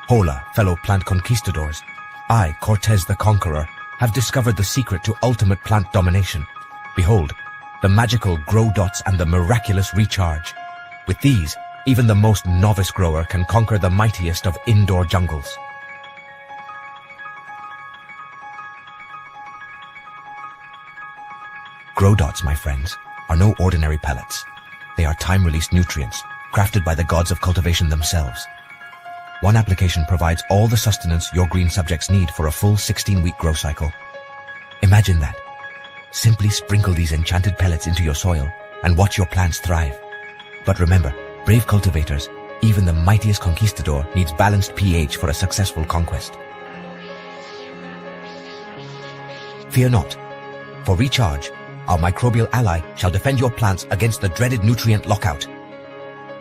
Hola, fellow plant conquistadors. I, Cortez the Conqueror, have discovered the secret to ultimate plant domination. Behold, the magical grow dots and the miraculous recharge. With these, even the most novice grower can conquer the mightiest of indoor jungles. Grow dots, my friends, are no ordinary pellets. They are time-released nutrients, crafted by the gods of cultivation themselves. One application provides all the sustenance your green subjects need for a full 16-week grow cycle. Imagine that. Simply sprinkle these enchanted pellets into your soil and watch your plants thrive. But remember, brave cultivators, even the mightiest conquistador needs balanced pH for a successful conquest. Fear not. For recharge, our microbial ally shall defend your plants against the dreaded nutrient lockout.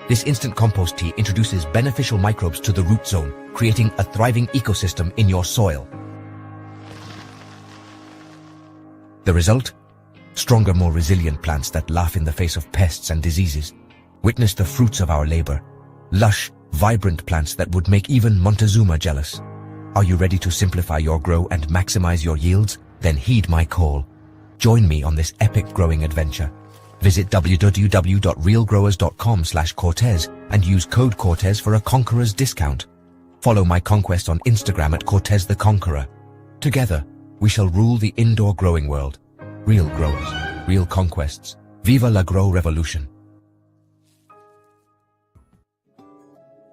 This instant compost tea introduces beneficial microbes to the root zone, creating a thriving ecosystem in your soil. The result? Stronger, more resilient plants that laugh in the face of pests and diseases. Witness the fruits of our labor. Lush, vibrant plants that would make even Montezuma jealous. Are you ready to simplify your grow and maximize your yields? Then heed my call. Join me on this epic growing adventure. Visit www.realgrowers.com/Cortez and use code Cortez for a Conqueror's discount. Follow my conquest on Instagram at Cortez the Conqueror. Together, we shall rule the indoor growing world. Real growers, real conquests. Viva la Grow Revolution.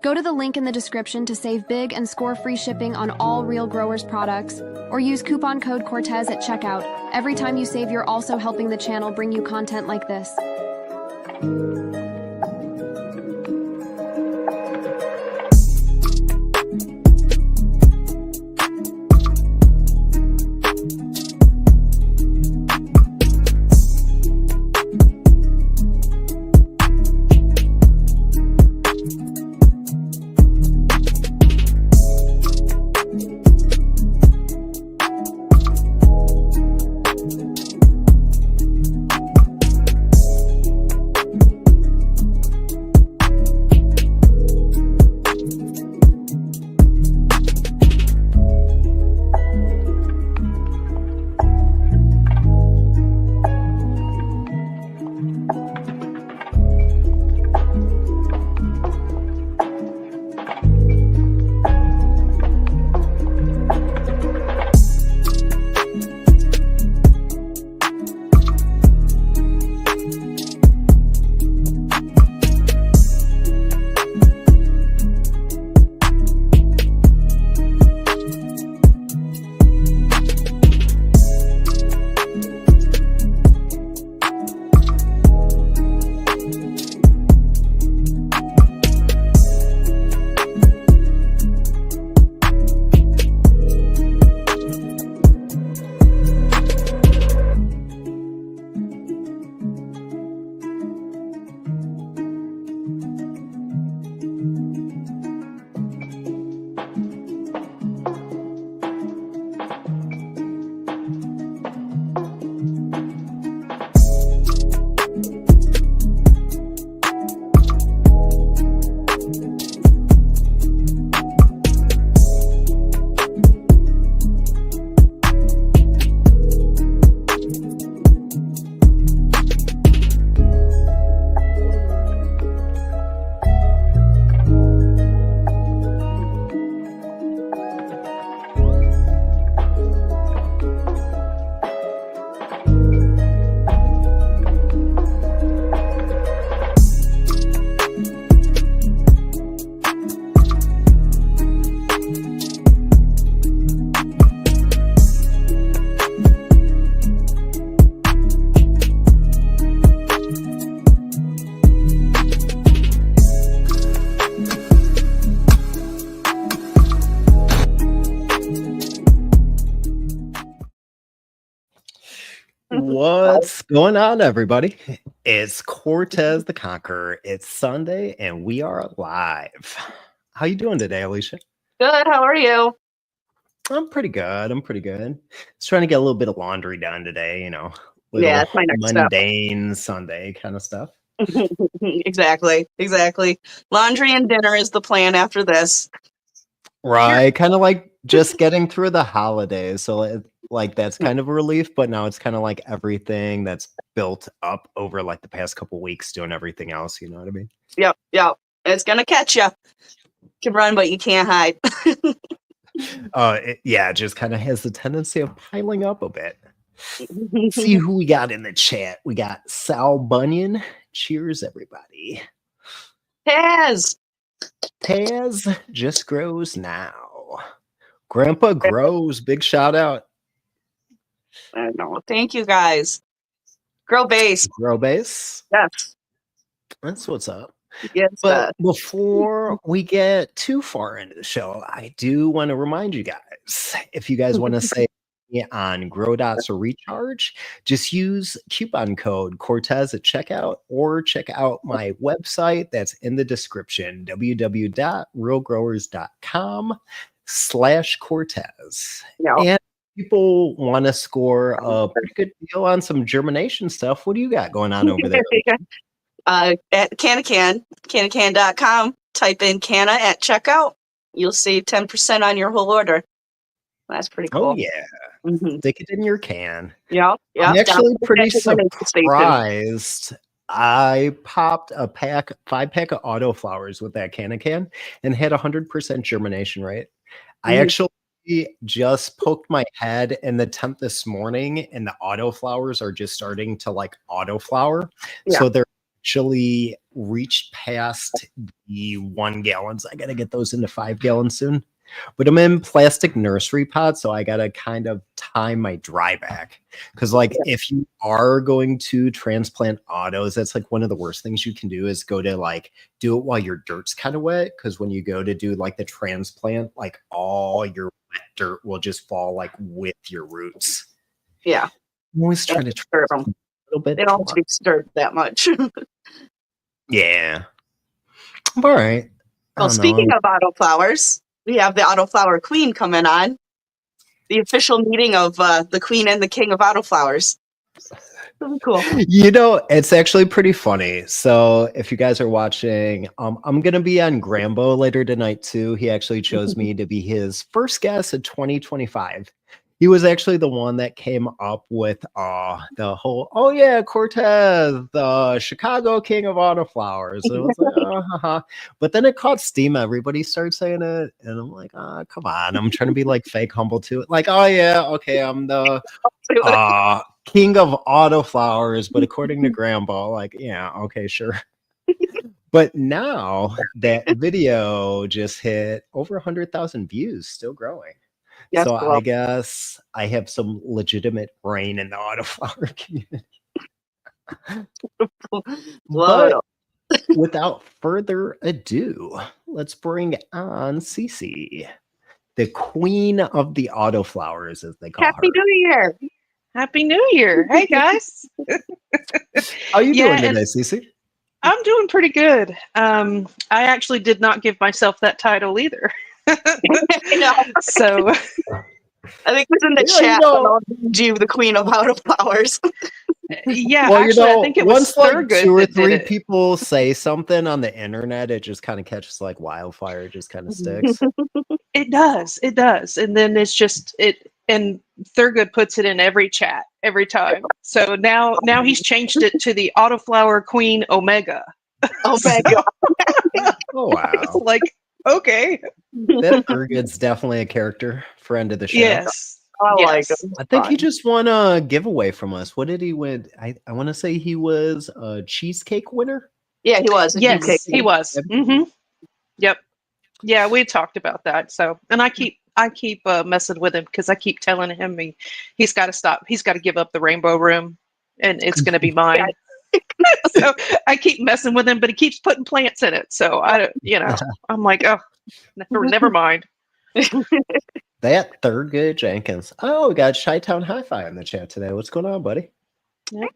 Go to the link in the description to save big and score free shipping on all Real Growers products, or use coupon code Cortez at checkout. Every time you save, you're also helping the channel bring you content like this. What's going on, everybody? It's Cortez the Conqueror. It's Sunday, and we are live. How you doing today, Alicia? Good. How are you? I'm pretty good. Just trying to get a little bit of laundry done today, Yeah, it's my next mundane Sunday kind of stuff. Exactly. Laundry and dinner is the plan after this. Right, kind of like just getting through the holidays. So like that's kind of a relief, but now it's kind of like everything that's built up over like the past couple weeks doing everything else, you know what I mean? Yep. It's gonna catch you. You can run, but you can't hide. Yeah, it just kind of has the tendency of piling up a bit. Let's see who we got in the chat. We got Sal Bunyan. Cheers, everybody. Taz just grows now. Grandpa grows. Big shout out. I know. Thank you, guys. Grow base. Grow base. Yes. That's what's up. Yes. But before we get too far into the show, I do want to remind you guys, if you guys want to say on Grow Dots or Recharge, just use coupon code Cortez at checkout or check out my website that's in the description, www.realgrowers.com/Cortez. Yep. And people want to score a pretty good deal on some germination stuff. What do you got going on over there? At Cannacan.com, type in Canna at checkout. You'll save 10% on your whole order. That's pretty cool. Oh, yeah. Stick it in your can. Yeah. I'm actually pretty surprised. I popped a 5-pack of Autoflowers with that can and had 100% germination rate. I actually just poked my head in the tent this morning, and the Autoflowers are just starting to like autoflower. Yeah. So they're actually reached past the 1 gallons. I got to get those into 5 gallons soon. But I'm in plastic nursery pots, so I got to kind of time my dry back. Because like if you are going to transplant autos, that's like one of the worst things you can do is go to like do it while your dirt's kind of wet. Because when you go to do like the transplant, like all your wet dirt will just fall like with your roots. Yeah. I'm always trying to disturb them. A little bit. They don't have to be disturbed that much. Yeah. All right. Well, speaking of autoflowers, we have the Autoflower Queen coming on. The official meeting of the Queen and the King of Autoflowers. Really cool. You know, it's actually pretty funny. So if you guys are watching, I'm going to be on Grambo later tonight too. He actually chose me to be his first guest in 2025. He was actually the one that came up with the whole, oh yeah, Cortez, the Chicago King of Autoflowers. And it was like, But then it caught steam. Everybody started saying it. And I'm like, come on. I'm trying to be like fake humble too. Like, oh yeah, okay, I'm the King of Autoflowers. But according to Grambo, like, yeah, okay, sure. But now that video just hit over 100,000 views, still growing. Yes, so well. I guess I have some legitimate brain in the Autoflower community. But without further ado, let's bring on CC, the queen of the Autoflowers, as they call her. Happy New Year! Happy New Year! Hey guys, how you doing today, CC? I'm doing pretty good. I actually did not give myself that title either. So I think it was in the chat. You the Queen of Autoflowers. Yeah, well, actually, I think it was once like Thurgood 2 or 3 people say something on the internet, it just kind of catches like wildfire. It just kind of sticks. It does, and then it's just it. And Thurgood puts it in every chat every time. So now he's changed it to the Autoflower Queen Omega. Omega. Oh wow! It's like, okay. That Thurgood's definitely a character, friend of the show. Yes. Like him. I think he just won a giveaway from us. What did he win? I want to say he was a cheesecake winner. Yeah, he was. Yes, he was. Yep. Yeah, we talked about that. So, and I keep messing with him because I keep telling him he's got to stop. He's got to give up the rainbow room, and it's going to be mine. So I keep messing with him, but he keeps putting plants in it. So I'm like, oh, never mind. That Thurgood Jenkins. Oh, we got Chi-Town Hi-Fi in the chat today. What's going on, buddy? Yeah.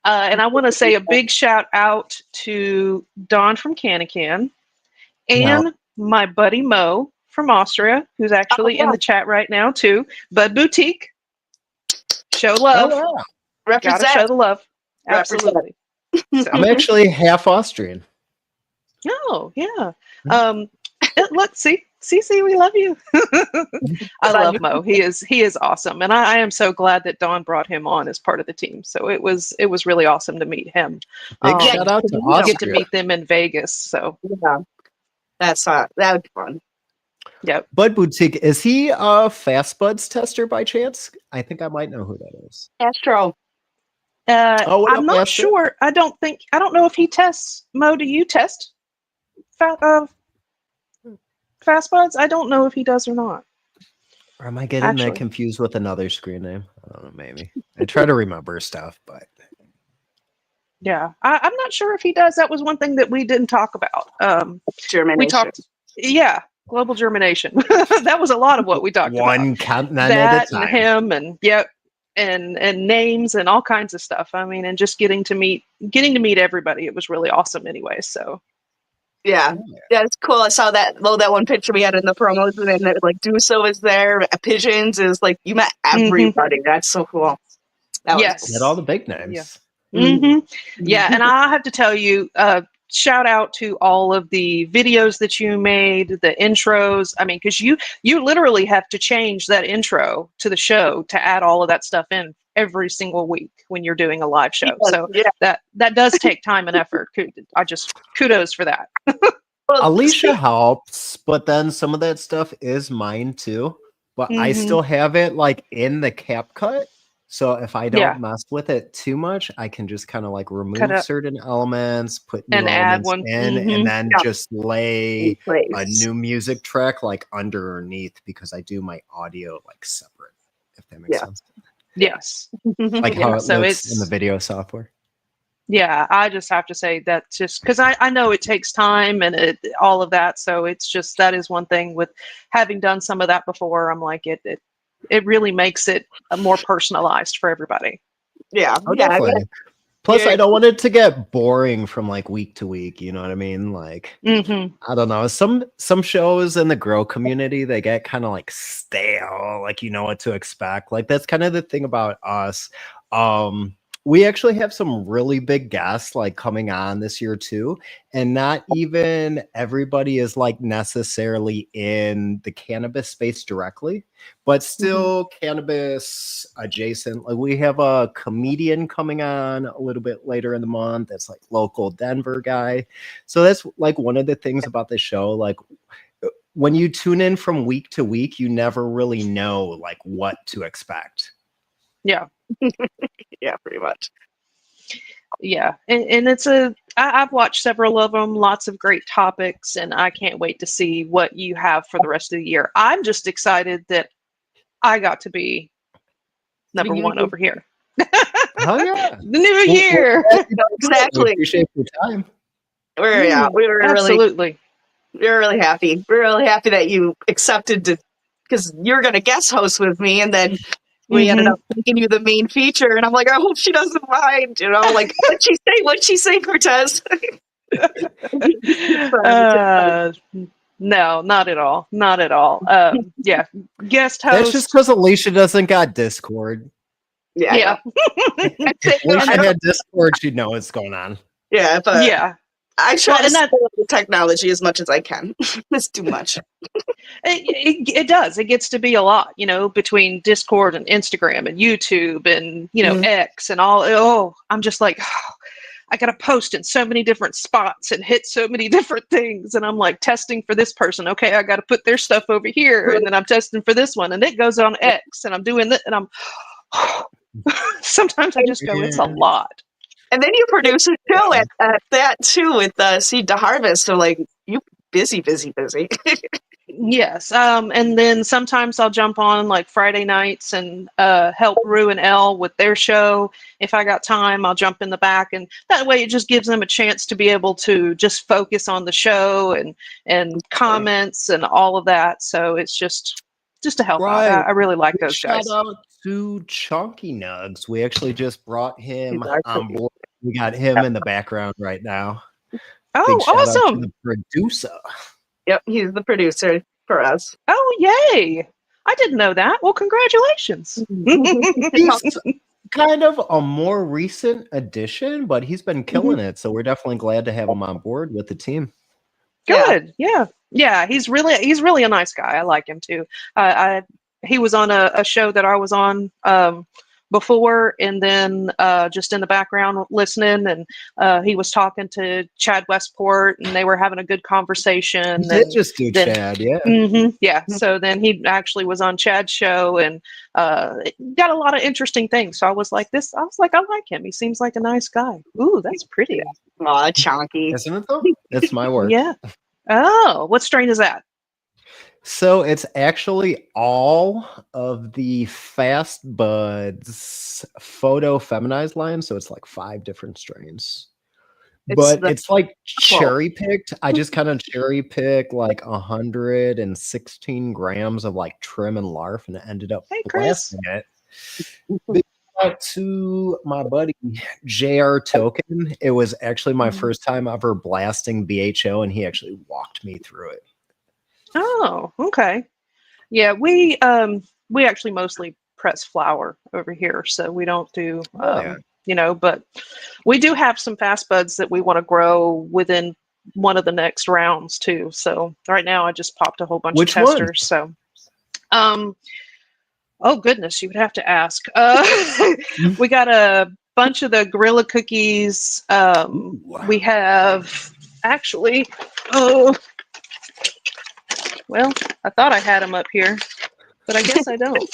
And I want to say a big shout out to Dawn from Cannacan and my buddy Mo from Austria, who's actually in the chat right now too. Bud Boutique. Show love. Oh, wow. Represent. Gotta show the love. Absolutely. So. I'm actually half Austrian. Oh, yeah. Let's see. CC, we love you. I love Mo. He is awesome, and I am so glad that Dawn brought him on as part of the team. So it was really awesome to meet him. Big shout out to get Austria. to meet them in Vegas. So Yeah, that would be fun. Yep. Bud Boutique, is he a Fast Buds tester by chance? I think I might know who that is. Astro. What I'm up, not Astro? sure. I don't know if he tests. Mo, do you test Fast Buds? I don't know if he does or not. Or am I getting that confused with another screen name? I don't know, maybe. I try to remember stuff, but yeah, I'm not sure if he does. That was one thing that we didn't talk about. Germination. We talked, global germination. That was a lot of what we talked about. One continent that at a time. And him, and and names and all kinds of stuff. I mean, and just getting to meet everybody. It was really awesome anyway. So yeah, it's cool. I saw that one picture we had in the promos, and then like Duso was there. Pigeons is like you met everybody. That's so cool. Yes, cool. Met all the big names. Yeah. Yeah, and I have to tell you, shout out to all of the videos that you made, the intros. I mean, because you literally have to change that intro to the show to add all of that stuff in every single week when you're doing a live show. So that does take time and effort. I just kudos for that. Alicia helps, but then some of that stuff is mine too. But I still have it like in the CapCut. So if I don't mess with it too much, I can just kind of like remove certain elements, put new elements in, and then just lay a new music track like underneath, because I do my audio like separate, if that makes sense. Yes. Like how it looks in the video software. Yeah, I just have to say that just because I know it takes time and all of that. So it's just, that is one thing with having done some of that before. I'm like, it really makes it more personalized for everybody. Yeah. Definitely. Plus, I don't want it to get boring from like week to week. You know what I mean? Like, I don't know. Some shows in the Grow community, they get kind of like stale. Like, you know what to expect. Like, that's kind of the thing about us. We actually have some really big guests like coming on this year too. And not even everybody is like necessarily in the cannabis space directly, but still cannabis adjacent. Like we have a comedian coming on a little bit later in the month. That's like local Denver guy. So that's like one of the things about the show. Like when you tune in from week to week, you never really know like what to expect. Yeah. Yeah, pretty much. Yeah, and I've watched several of them, lots of great topics, and I can't wait to see what you have for the rest of the year. I'm just excited that I got to be number one over here. Oh yeah, the new year. Exactly. We appreciate your time. We were absolutely. We're really happy. We're really happy that you accepted to, because you're going to guest host with me, and then we ended up making you the main feature, and I'm like, I hope she doesn't mind, you know, like, what'd she say, Cortez? No, not at all. Not at all. Yeah, guest host. That's just because Alicia doesn't got Discord. Yeah. If Alicia had Discord, she'd know what's going on. Yeah, but I try to spoil the technology as much as I can. It's too much. It does. It gets to be a lot, you know, between Discord and Instagram and YouTube and, you know, X and all. Oh, I'm just like, I got to post in so many different spots and hit so many different things. And I'm like testing for this person. Okay, I got to put their stuff over here. And then I'm testing for this one. And it goes on X. And I'm doing that. And I'm sometimes I just go, it's a lot. And then you produce a show at that too with Seed to Harvest. So like you busy. Yes. And then sometimes I'll jump on like Friday nights and help Rue and Elle with their show. If I got time, I'll jump in the back. And that way it just gives them a chance to be able to just focus on the show and comments and all of that. So it's just to help out. I really like those guys. Shout out to Chunky Nugs. We actually just brought him on board. We got him in the background right now. Oh, awesome. The producer. Yep, he's the producer for us. Oh, yay. I didn't know that. Well, congratulations. He's kind of a more recent addition, but he's been killing it. So we're definitely glad to have him on board with the team. Good. Yeah. Yeah, he's really a nice guy. I like him too. He was on a show that I was on before, and then just in the background listening, and he was talking to Chad Westport, and they were having a good conversation. You did And just do then, Chad, yeah. yeah. So then he actually was on Chad's show, and got a lot of interesting things. So I was like, I like him. He seems like a nice guy. Ooh, that's pretty. Aw, chonky. Isn't it though? It's my work. Yeah. Oh, what strain is that? So it's actually all of the Fast Buds photo feminized line. So it's like 5 different strains. But it's like cherry picked. I just kind of cherry picked like 116 grams of like trim and larf, and it ended up blasting it. Big shout out to my buddy JR Token. It was actually my first time ever blasting BHO, and he actually walked me through it. Oh, okay. Yeah, we actually mostly press flower over here, so we don't do but we do have some fast buds that we want to grow within one of the next rounds too. So right now I just popped a whole bunch of testers. So oh goodness, you would have to ask. We got a bunch of the Gorilla cookies. We have actually well, I thought I had them up here, but I guess I don't.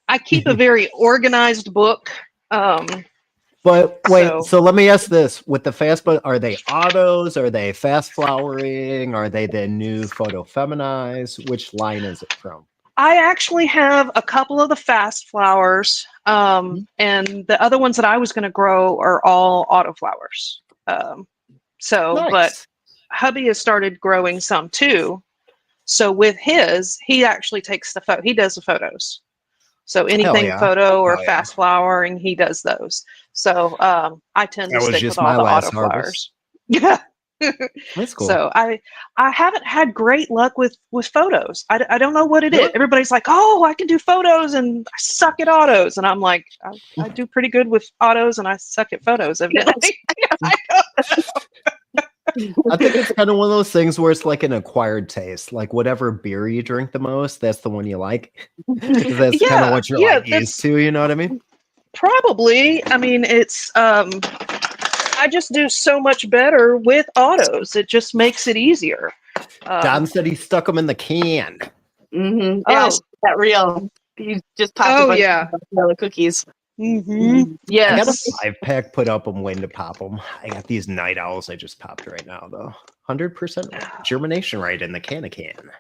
I keep a very organized book. But wait, so let me ask this. With the fast bud, are they autos? Are they fast flowering? Are they the new photo feminized? Which line is it from? I actually have a couple of the fast flowers, and the other ones that I was going to grow are all autoflowers. Nice. But hubby has started growing some too. So with his, he actually takes he does the photos. So anything photo or fast flowering, he does those. So I tend to stick with all the autoflowers. Yeah. That's cool. So I haven't had great luck with photos. I don't know what it is. Everybody's like, oh, I can do photos and I suck at autos. And I'm like, I do pretty good with autos and I suck at photos. Evidently. I don't know. I think it's kind of one of those things where it's like an acquired taste. Like whatever beer you drink the most, that's the one you like. That's kind of what you're like used to. You know what I mean? Probably. I mean, it's I just do so much better with autos. It just makes it easier. Don said he stuck them in the can. Mm-hmm. Yeah, that real. You just popped a bunch of vanilla cookies. Mm-hmm. Yes. I got a 5-pack put up. I'm waiting to pop them. I got these night owls I just popped right now, though. 100% germination rate in the can.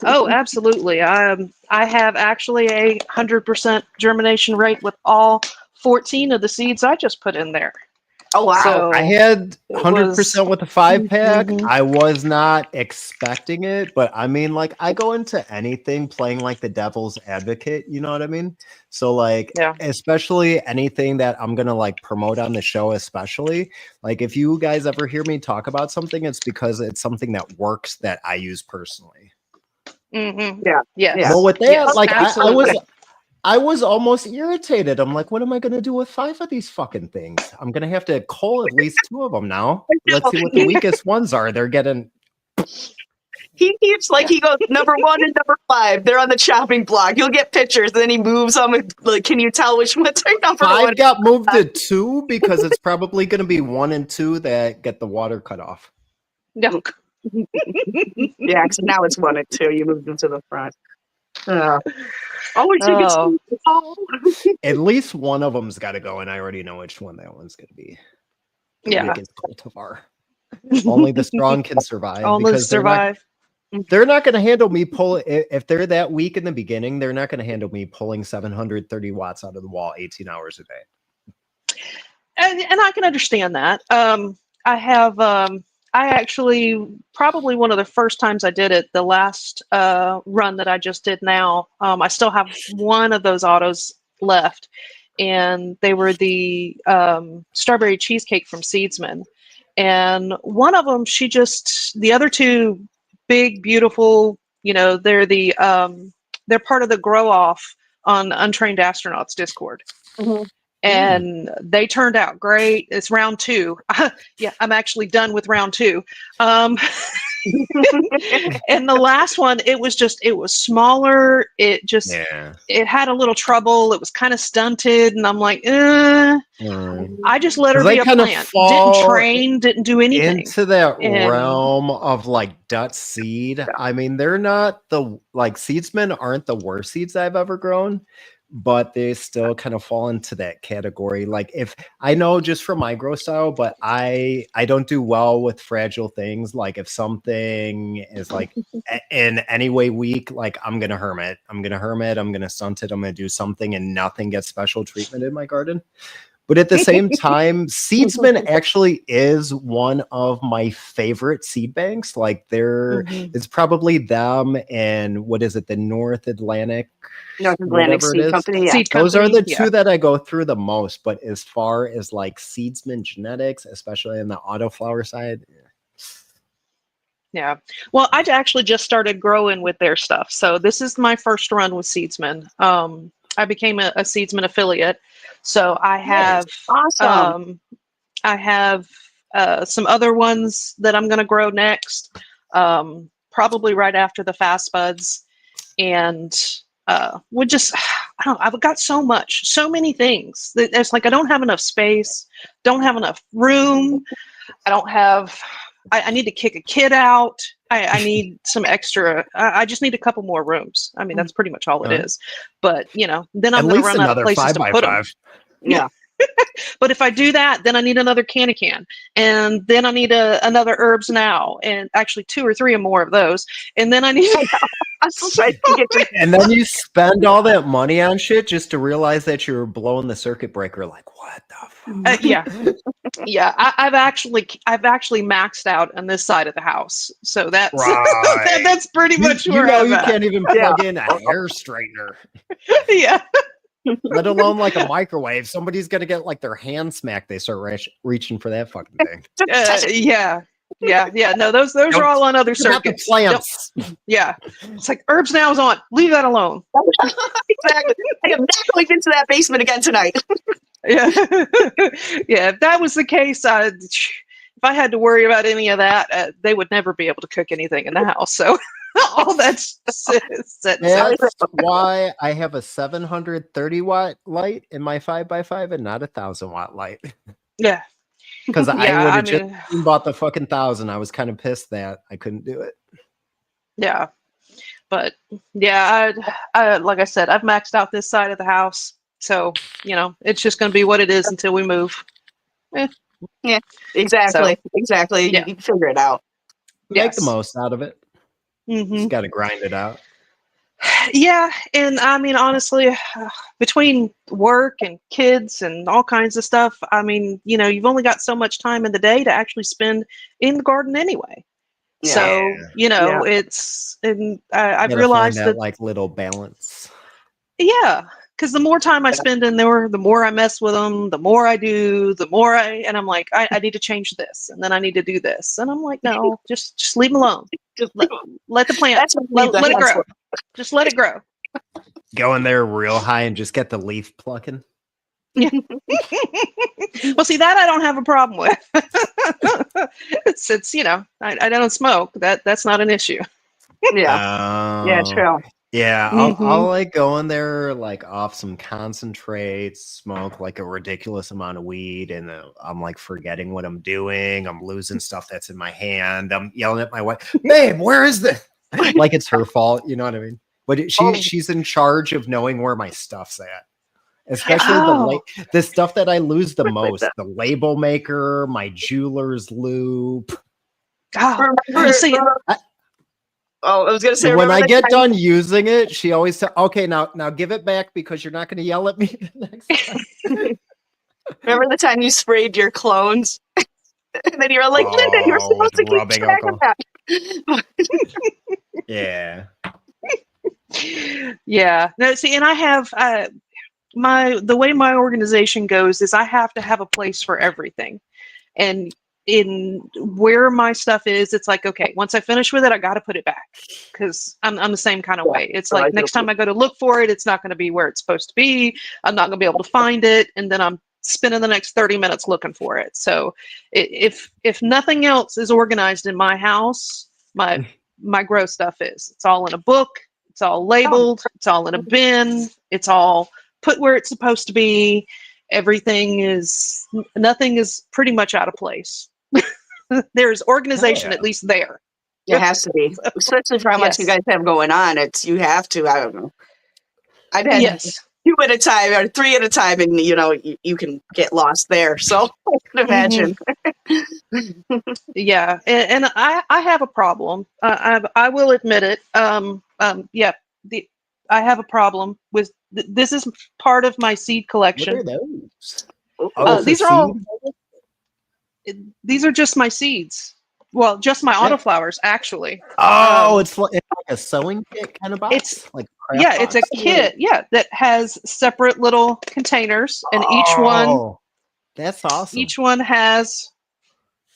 Oh, absolutely. I have actually a 100% germination rate with all 14 of the seeds I just put in there. Oh, wow. So I had 100% with the 5-pack. I was not expecting it, but I mean, like, I go into anything playing like the devil's advocate, you know what I mean? So, like, especially anything that I'm going to, like, promote on the show, especially, like, if you guys ever hear me talk about something, it's because it's something that works that I use personally. Mm-hmm. Yeah. Yes. Well, with that, like, absolutely. I was almost irritated. I'm like, what am I going to do with 5 of these fucking things? I'm going to have to cull at least 2 of them now. Let's see what the weakest ones are. They're getting... He keeps, like, he goes, number 1 and number 5. They're on the chopping block. You'll get pictures. Then he moves them. And, like, can you tell which ones are number 1? 5 got moved to 2 because it's probably going to be 1 and 2 that get the water cut off. No. Yeah, because now it's 1 and 2. You moved them to the front. At least one of them's got to go, and I already know which one that one's going to be. Yeah. Cultivar. Only the strong can survive. Only survive. They're not going to handle me pulling. If they're that weak in the beginning, they're not going to handle me pulling 730 watts out of the wall 18 hours a day. And I can understand that. I actually, probably one of the first times I did it, the last run that I just did now, I still have one of those autos left. And they were the strawberry cheesecake from Seedsman. And one of them, the other 2 big, beautiful, you know, they're part of the grow off on Untrained Astronauts Discord. Mm-hmm. And they turned out great. It's round 2. Yeah, I'm actually done with round 2. And the last one, it was smaller. Yeah. It had a little trouble. It was kind of stunted. And I'm like, I just let her They be a kind of plant. Didn't fall train, didn't do anything. into that And realm of like Dutch seed. I mean, they're not seedsmen aren't the worst seeds I've ever grown, but they still kind of fall into that category. Like, if I know just from my grow style, but I don't do well with fragile things. Like, if something is like in any way weak, like I'm gonna hermit, I'm gonna stunt it, I'm gonna do something, and nothing gets special treatment in my garden. But at the same time, Seedsman actually is one of my favorite seed banks. Like, it's probably them and what is it, the North Atlantic Seed Company. Yeah. Seed Those are Company, the two that I go through the most. But as far as like Seedsman genetics, especially on the Autoflower side, yeah. Well, I actually just started growing with their stuff. So this is my first run with Seedsman. I became a Seedsman affiliate. So I have Awesome. I have some other ones that I'm going to grow next, probably right after the Fast Buds. And we just, I don't know, I've got so many things. It's like I don't have enough space, don't have enough room. I need to kick a kid out. I need some extra. I just need a couple more rooms. I mean, that's pretty much all it is. But, then I'm going to run out of places to put them. Yeah. But if I do that, then I need another can, and then I need another herbs now, and actually 2 or 3 or more of those, and then I need. And then you spend all that money on shit just to realize that you're blowing the circuit breaker. Like, what the fuck? Yeah. I've actually maxed out on this side of the house, so that's right. that's pretty much where you I'm can't even plug in a hair straightener. Yeah. Let alone like a microwave. Somebody's gonna get like their hand smacked. They start reaching for that fucking thing. Yeah. No, those are all on other circuits. Plants. Yeah, it's like herbs now is on. Leave that alone. Exactly. I am not going into that basement again tonight. Yeah, yeah. If that was the case, if I had to worry about any of that, they would never be able to cook anything in the house. So all that's why I have a 730 watt light in my 5x5 and not a 1,000 watt light. Yeah, because I would have just bought the fucking 1,000. I was kind of pissed that I couldn't do it. Yeah, but yeah, I like I said, I've maxed out this side of the house, so it's just going to be what it is until we move. Yeah, exactly. Exactly. Yeah. You can figure it out. Make the most out of it. Mm-hmm. Just got to grind it out. Yeah, and I mean, honestly, between work and kids and all kinds of stuff, I mean, you've only got so much time in the day to actually spend in the garden anyway. Yeah. So, it's, and I've realized that like little balance. Yeah, because the more time I spend in there, the more I mess with them, the more I do, and I'm like, I need to change this, and then I need to do this, and I'm like, no, just leave them alone. Just let the plant, let it grow. Just let it grow. Go in there real high and just get the leaf plucking. Yeah. Well, see, that I don't have a problem with. it's I don't smoke. That's not an issue. Yeah. Yeah, true. Yeah, I'll like go in there like off some concentrate, smoke like a ridiculous amount of weed, and I'm like forgetting what I'm doing. I'm losing stuff that's in my hand. I'm yelling at my wife, "Babe, where is this?" Like it's her fault, you know what I mean? But she's in charge of knowing where my stuff's at. Especially the stuff that I lose the most, the label maker, my jeweler's loop. I was gonna say when I get done using it, she always says, "Okay, now give it back because you're not going to yell at me the next time." Remember the time you sprayed your clones, and then you were like, "Linda, you're supposed to keep track of that." Yeah. Yeah. No, see, and I have the way my organization goes is I have to have a place for everything, and in where my stuff is, it's like, okay, once I finish with it, I got to put it back because I'm the same kind of way. It's like next time I go to look for it, it's not going to be where it's supposed to be. I'm not going to be able to find it, and then I'm spending the next 30 minutes looking for it. So if nothing else is organized in my house, my grow stuff is. It's all in a book. It's all labeled. It's all in a bin. It's all put where it's supposed to be. Nothing is pretty much out of place. There's organization at least there. It has to be, especially for how much you guys have going on. You have to. I don't know. I've had 2 at a time or 3 at a time, and you can get lost there. So I can imagine. Yeah, and I have a problem. I will admit it. I have a problem with this. Is part of my seed collection. What are those? These are all. These are just my seeds. Well, just my autoflowers, actually. Oh, it's like a sewing kit kind of box. It's like it's a kit. Yeah, that has separate little containers, and each one. That's awesome. Each one has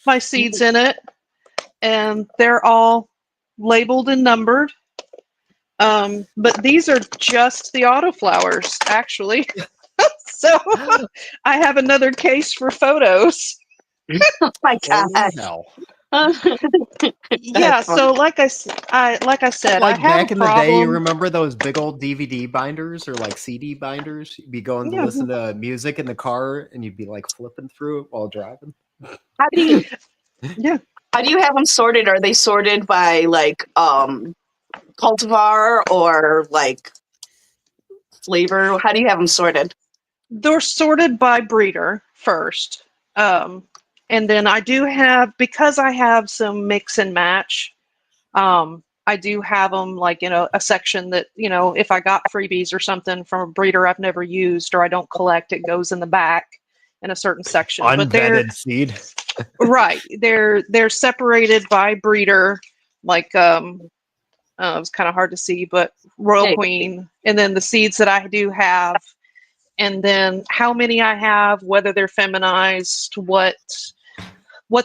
my seeds in it, and they're all labeled and numbered. But these are just the autoflowers, actually. So I have another case for photos. Oh my God. Yeah, so like I said, like I have back in the day, you remember those big old DVD binders or like CD binders? You'd be going to listen to music in the car, and you'd be like flipping through it while driving. How do you have them sorted? Are they sorted by like cultivar or like flavor? How do you have them sorted? They're sorted by breeder first. And then I do have, because I have some mix and match, I do have them like, a section that, if I got freebies or something from a breeder I've never used or I don't collect, it goes in the back in a certain section. Unvetted seed. Right. They're separated by breeder, like, it's kind of hard to see, but Royal Queen, and then the seeds that I do have, and then how many I have, whether they're feminized, what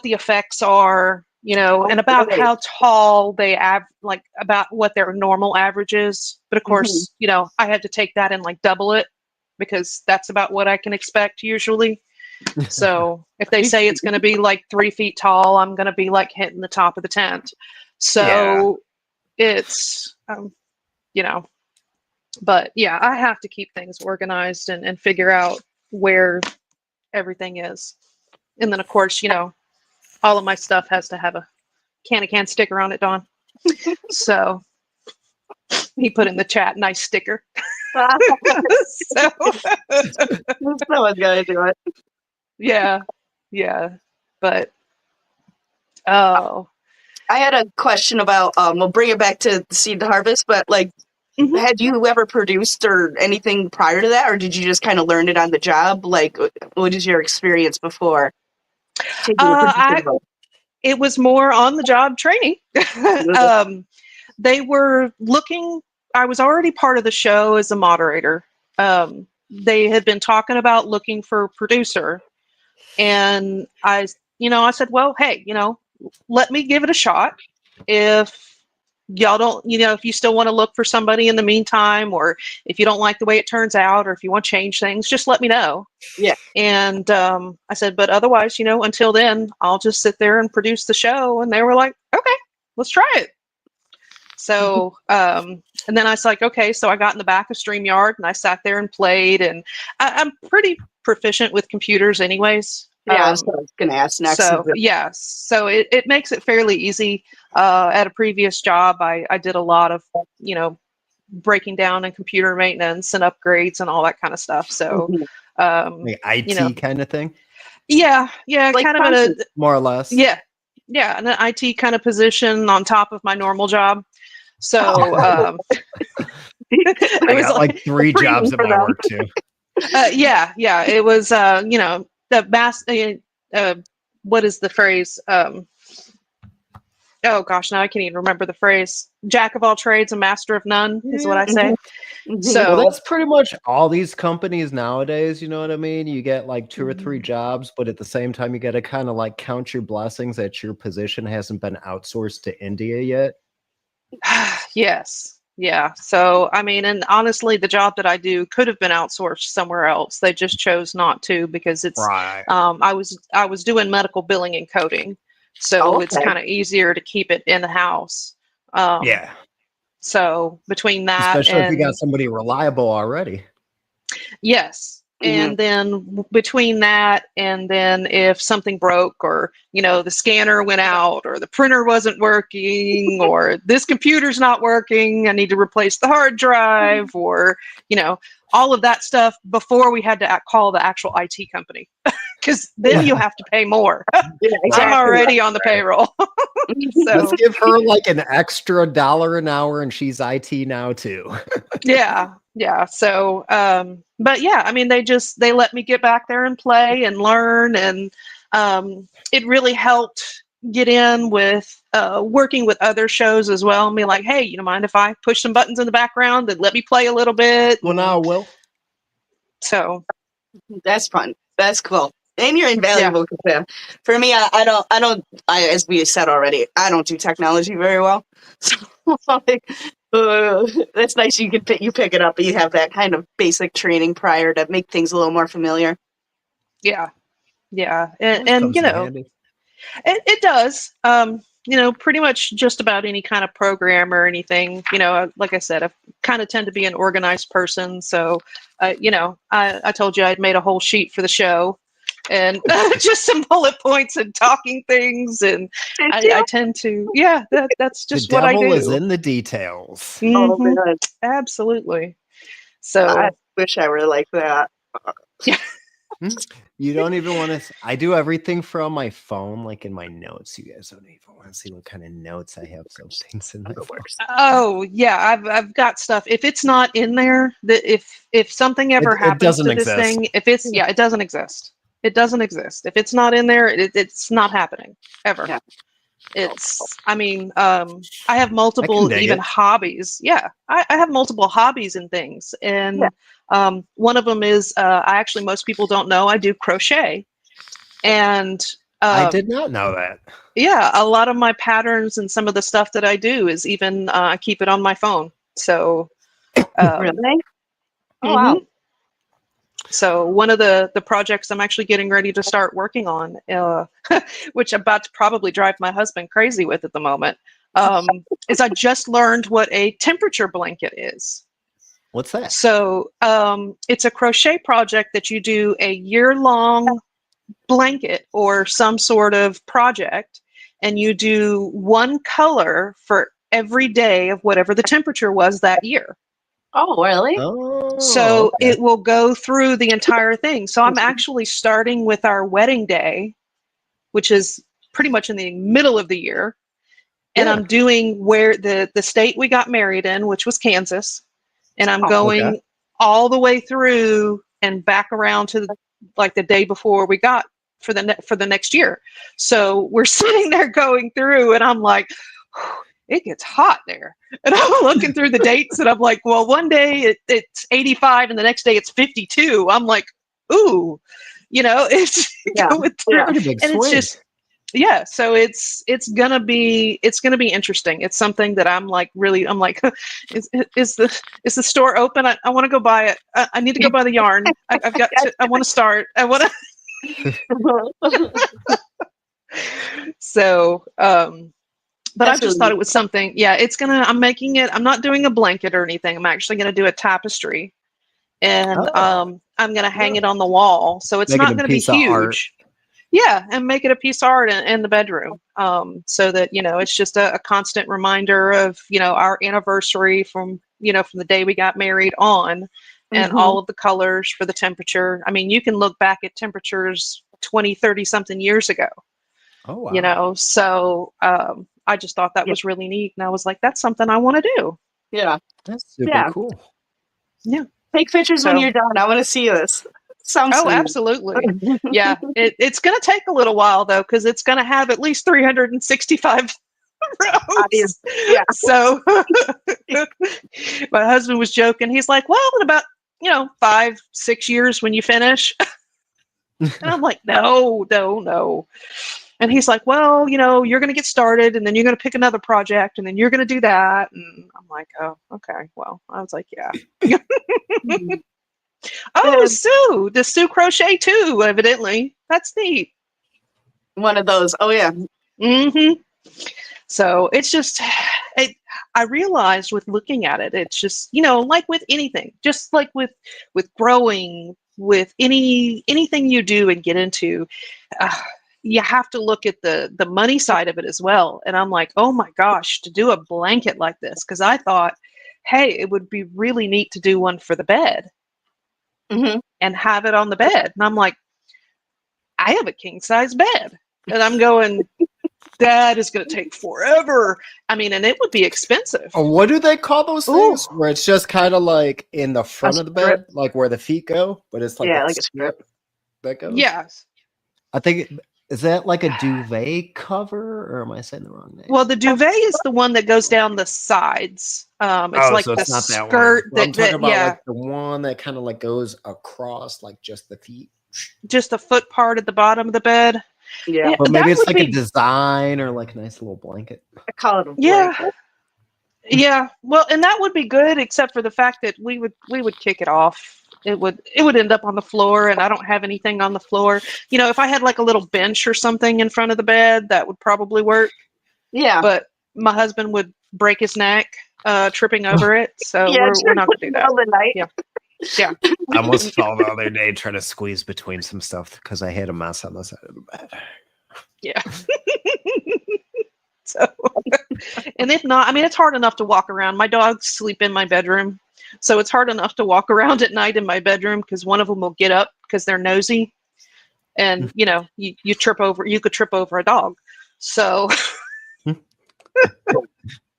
the effects are, and about how tall they like about what their normal average is. But of course, I had to take that and like double it because that's about what I can expect usually. So if they say it's going to be like 3 feet tall, I'm going to be like hitting the top of the tent. So it's, but yeah, I have to keep things organized and figure out where everything is. And then of course, all of my stuff has to have a can sticker on it, Dawn. So he put in the chat, nice sticker. So someone's gotta do it. Yeah. But I had a question about we'll bring it back to the seed to harvest, but like had you ever produced or anything prior to that, or did you just kind of learn it on the job? Like, what is your experience before? It was more on the job training. They were looking, I was already part of the show as a moderator. They had been talking about looking for a producer. And I said, well, hey, let me give it a shot. If y'all don't, if you still want to look for somebody in the meantime, or if you don't like the way it turns out, or if you want to change things, just let me know. Yeah. And I said, but otherwise, until then, I'll just sit there and produce the show. And they were like, okay, let's try it. So, and then I was like, okay, so I got in the back of StreamYard and I sat there and played, and I'm pretty proficient with computers anyways. Yeah, that's what I was going to ask next. So it makes it fairly easy. At a previous job, I did a lot of, breaking down and computer maintenance and upgrades and all that kind of stuff. So, like IT kind of thing. Yeah, like kind of more or less. Yeah, an IT kind of position on top of my normal job. So, I got like 3 jobs at my work too. Yeah, it was, the mass. What is the phrase? Oh gosh, now I can't even remember the phrase. Jack of all trades, a master of none is what I say. So that's pretty much all these companies nowadays. You know what I mean? You get like 2 or 3 jobs, but at the same time, you got to kind of like count your blessings that your position hasn't been outsourced to India yet. Yes. Yeah. So, I mean, and honestly, the job that I do could have been outsourced somewhere else. They just chose not to because it's, right. I was doing medical billing and coding. So it's Okay. kind of easier to keep it in the house. Yeah. So between that Especially if you got and somebody reliable already. yes. And then between that and then if something broke or, the scanner went out or the printer wasn't working or this computer's not working, I need to replace the hard drive or, all of that stuff before we had to call the actual IT company. Because then you have to pay more. Yeah, I'm exactly. already on the payroll. So Let's give her like an extra $1 an hour and she's IT now too. yeah. So, but yeah, I mean, they let me get back there and play and learn. And it really helped get in with working with other shows as well. And be like, hey, you don't mind if I push some buttons in the background and let me play a little bit? Well, now, Will. So That's fun. That's cool. And you're invaluable. Yeah. For me, as we said already, I don't do technology very well. So like, that's nice. You pick it up, but you have that kind of basic training prior to make things a little more familiar. yeah. Always And comes in handy. It does. Pretty much just about any kind of program or anything. Like I said, I kind of tend to be an organized person. So, I told you I'd made a whole sheet for the show and just some bullet points and talking things. And I tend to, that's just the what I do. devil is in the details. Oh, Mhm. man. Absolutely. So I wish I were like that. You don't even want to. I do everything from my phone, like in my notes. You guys don't even want to see what kind of notes I have. Some things in my phone. Oh yeah, I've got stuff. If it's not in there, if something ever happens doesn't to this exist. thing, if it's it doesn't exist. It doesn't exist. If it's not in there, it's not happening ever. Yeah. It's. I mean, I have multiple dig even it. hobbies. Yeah, I have multiple hobbies and things, and one of them is I actually most people don't know I do crochet, and I did not know that. yeah, a lot of my patterns and some of the stuff that I do is even I keep it on my phone. So Really? Oh, wow. mhm. So one of the projects I'm actually getting ready to start working on, which I'm about to probably drive my husband crazy with at the moment, is I just learned what a temperature blanket is. What's that? So it's a crochet project that you do a year-long blanket or some sort of project, and you do one color for every day of whatever the temperature was that year. Oh, really? Oh, So okay. it will go through the entire thing. So I'm actually starting with our wedding day, which is pretty much in the middle of the year. And Yeah. I'm doing where the state we got married in, which was Kansas. And I'm going all the way through and back around to like the day before we got for the next year. So we're sitting there going through and I'm like, it gets hot there. And I'm looking through the dates and I'm like, well, one day it's 85 and the next day it's 52. I'm like, ooh, it's going through. Pretty big And swing. it's just, so it's gonna be interesting. It's something that I'm like is the store open? I want to go buy it. I need to go buy the yarn. I've got to. I want to start. I want to. So, but I just thought it was something. Yeah, I'm making it. I'm not doing a blanket or anything. I'm actually gonna do a tapestry, and I'm gonna hang it on the wall. So it's not gonna be huge. Yeah, and make it a piece of art in the bedroom, so that it's just a constant reminder of our anniversary from the day we got married on, and all of the colors for the temperature. I mean, you can look back at temperatures 20, 30 something years ago. Oh wow! So I just thought that was really neat, and I was like, that's something I want to do. Yeah, that's super cool. Yeah, take pictures when you're done. I want to see this. Sounds sweet. Absolutely. Yeah, it's going to take a little while though, because it's going to have at least 365 rows. Yeah. So my husband was joking. He's like, well, in about 5-6 years when you finish. And I'm like, no. And he's like, well, you're going to get started and then you're going to pick another project and then you're going to do that. And I'm like, oh, okay. Well, I was like, yeah. Oh, Sue, the Sue crochet too, evidently. That's neat. One of those. Oh, yeah. Mm-hmm. So it's just, I realized with looking at it, it's just, like with anything, just like with growing, with anything you do and get into, uh, you have to look at the money side of it as well. And I'm like, oh my gosh, to do a blanket like this, because I thought, hey, it would be really neat to do one for the bed and have it on the bed. And I'm like, I have a king size bed, and I'm going, that is going to take forever. I mean, and it would be expensive. Oh, what do they call those things? Ooh. Where it's just kind of like in the front of the strip. bed, like where the feet go, but it's like Yeah, a like a strip. that goes. Yes. I think is that like a duvet cover, or am I saying the wrong name? Well, the duvet is the one that goes down the sides. It's like so the it's not that skirt one. I'm talking about yeah, like the one that kind of like goes across, like just the feet. just the foot part at the bottom of the bed. Yeah. But maybe that it's would like be, a design or like a nice little blanket. I call it a yeah. blanket. Yeah, well, and that would be good, except for the fact that we would kick it off. It would end up on the floor, and I don't have anything on the floor. If I had like a little bench or something in front of the bed, that would probably work. Yeah. But my husband would break his neck tripping over it, so Yeah, we're not going to do that. All the night. Yeah, yeah, I almost fell the other day trying to squeeze between some stuff because I had a mess on the side of the bed. yeah. So, and if not, I mean, it's hard enough to walk around. My dogs sleep in my bedroom, so it's hard enough to walk around at night in my bedroom because one of them will get up because they're nosy, and you could trip over a dog. So,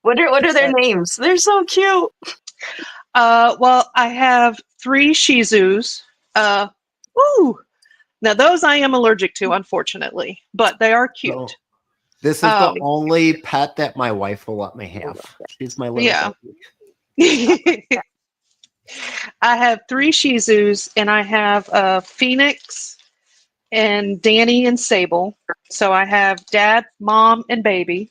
What are their names? They're so cute. well, I have 3 Shih Tzus. Now those I am allergic to, unfortunately, but they are cute. So, this is the only pet that my wife will let me have. She's my little puppy. I have 3 Shih Tzus, and I have Phoenix and Danny and Sable. So I have dad, mom, and baby.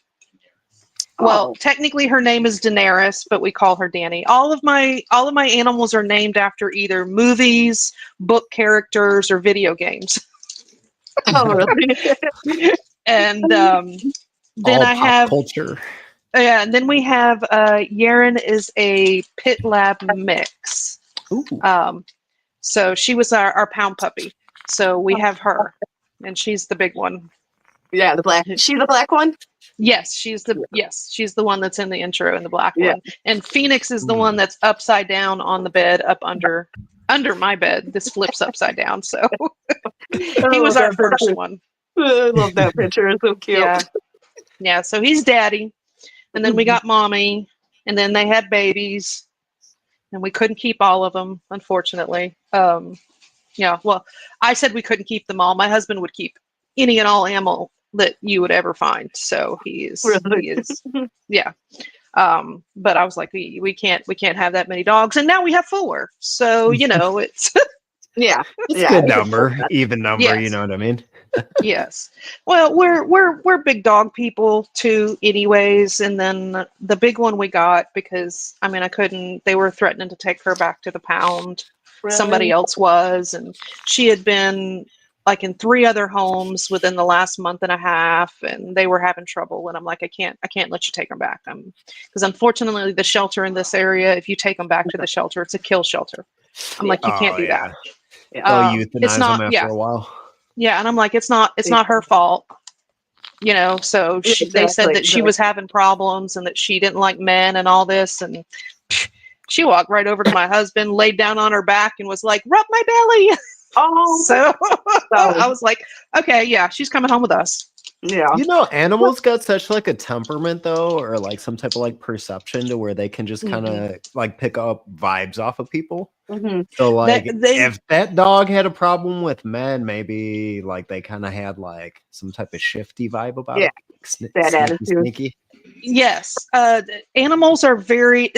Well, technically her name is Daenerys, but we call her Danny. All of my animals are named after either movies, book characters, or video games. Oh, really? And then All I pop have culture. Yeah, and then we have Yaren is a pit lab mix. Ooh. So she was our pound puppy. So we have her, and she's the big one. Yeah, the black. She's the black one. Yes, she's the one that's in the intro in the black one. And Phoenix is the one that's upside down on the bed, up under my bed. This flips upside down. So he was our first one. I love that picture. It's so cute. Yeah. So he's daddy. And then we got mommy, and then they had babies, and we couldn't keep all of them, unfortunately. Yeah, well, I said we couldn't keep them all. My husband would keep any and all animal that you would ever find. So he is, yeah. But I was like, we can't have that many dogs, and now we have 4. So it's it's a good number, even number. Yes. You know what I mean? Yes. Well, we're big dog people too, anyways. And then the big one we got because I couldn't. They were threatening to take her back to the pound. Really? Somebody else was, and she had been like in 3 other homes within the last month and a half, and they were having trouble. And I'm like, I can't let you take them back. Because unfortunately, the shelter in this area, if you take them back to the shelter, it's a kill shelter. I'm like, you can't do that. They'll euthanize it's not, them after a while. Yeah, and I'm like, it's not her fault, So they said that she was having problems and that she didn't like men and all this, and she walked right over to my husband, laid down on her back, and was like, "Rub my belly." Oh, so I was like, "Okay, yeah, she's coming home with us." Yeah, animals got such like a temperament though, or like some type of like perception to where they can just kind of like pick up vibes off of people. So like if that dog had a problem with men, maybe like they kind of had like some type of shifty vibe about it. That attitude. Sneaky. Yes, animals are very.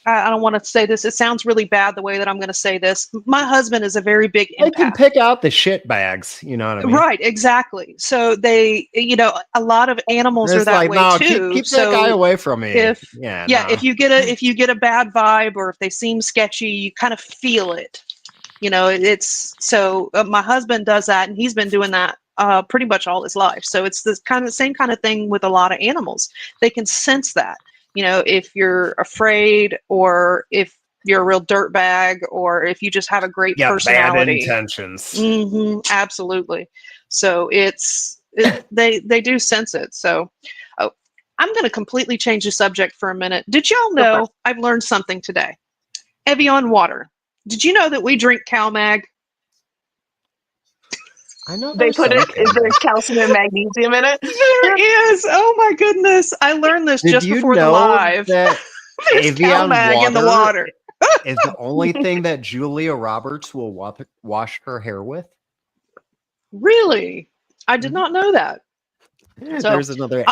I don't want to say this. It sounds really bad the way that I'm going to say this. My husband is a very big empath. They can pick out the shit bags. You know what I mean? Right, exactly. So they, a lot of animals are that way too. Keep that guy away from me. If you get a bad vibe or if they seem sketchy, you kind of feel it. It's so my husband does that, and he's been doing that pretty much all his life. So it's the same kind of thing with a lot of animals. They can sense that, if you're afraid, or if you're a real dirtbag, or if you just have a great personality. Bad intentions. Absolutely. So they do sense it. So I'm going to completely change the subject for a minute. Did y'all know I've learned something today? Evian water. Did you know that we drink CalMag? I know They put it. Is there calcium and magnesium in it? There is. Oh my goodness! I learned this just before the live. That There's CalMag in the water. Is the only thing that Julia Roberts will wash her hair with. Really? I did not know that. So, there's another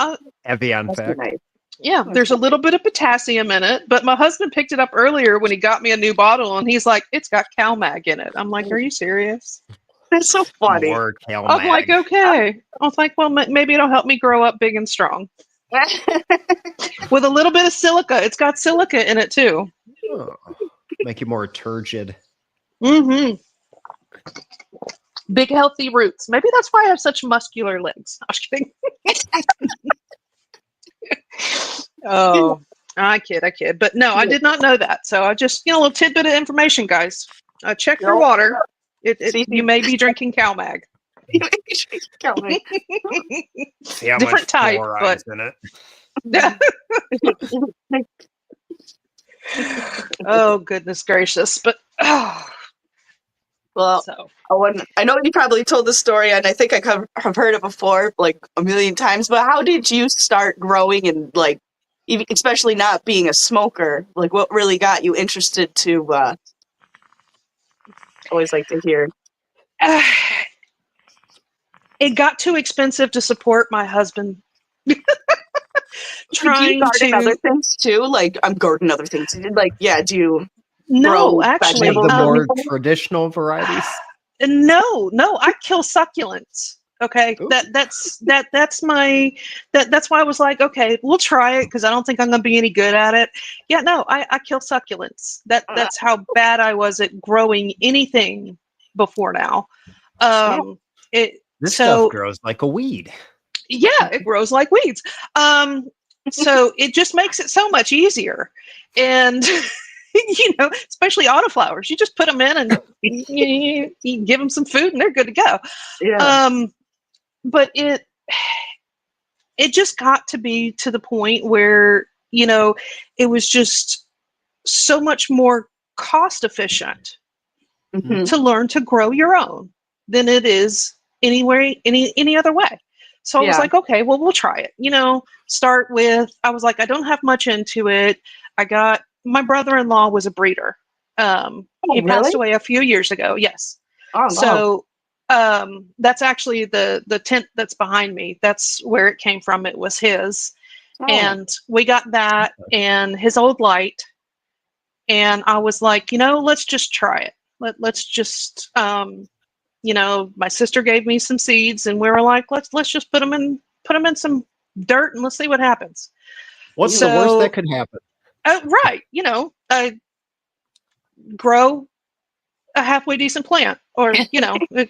Evian fact. Nice. Yeah, there's a little bit of potassium in it, but my husband picked it up earlier when he got me a new bottle, and he's like, "It's got CalMag in it." I'm like, "Are you serious?" That's so funny. More CalMag. I'm like, "Okay." I was like, "Well, maybe it'll help me grow up big and strong." With a little bit of silica. It's got silica in it too. Oh, make you more turgid. Big healthy roots. Maybe that's why I have such muscular legs. I was kidding. Oh, I kid. But no, I did not know that. So I just, a little tidbit of information, guys. Check your water. You may be drinking CalMag. See how different much type, but in it. Oh goodness gracious! But well, I know you probably told the story, and I think I have heard it before, like a million times. But how did you start growing, and like, especially not being a smoker? Like, what really got you interested to? Always like to hear. It got too expensive to support my husband. Do you garden other things too? Like, I'm garden other things. Like, yeah, do you? No, actually, the more traditional varieties. No, I kill succulents. Okay, Ooh. that's why I was like, okay, we'll try it because I don't think I'm going to be any good at it. Yeah, no, I kill succulents. That's how bad I was at growing anything before now. This stuff grows like a weed. Yeah, it grows like weeds. So it just makes it so much easier. And, especially autoflowers, you just put them in and you give them some food and they're good to go. Yeah. But it just got to be to the point where, it was just so much more cost efficient to learn to grow your own than it is any other way. So I was like, okay, well, we'll try it. Start with, I was like, I don't have much into it. My brother-in-law was a breeder. He passed away a few years ago. Yes. Oh, so that's actually the tent that's behind me. That's where it came from. It was his. Oh. And we got that and his old light. And I was like, let's just try it. Let's just, my sister gave me some seeds and we were like, let's just put them in some dirt and let's see what happens. What's the worst that could happen? Right. I grow a halfway decent plant or, and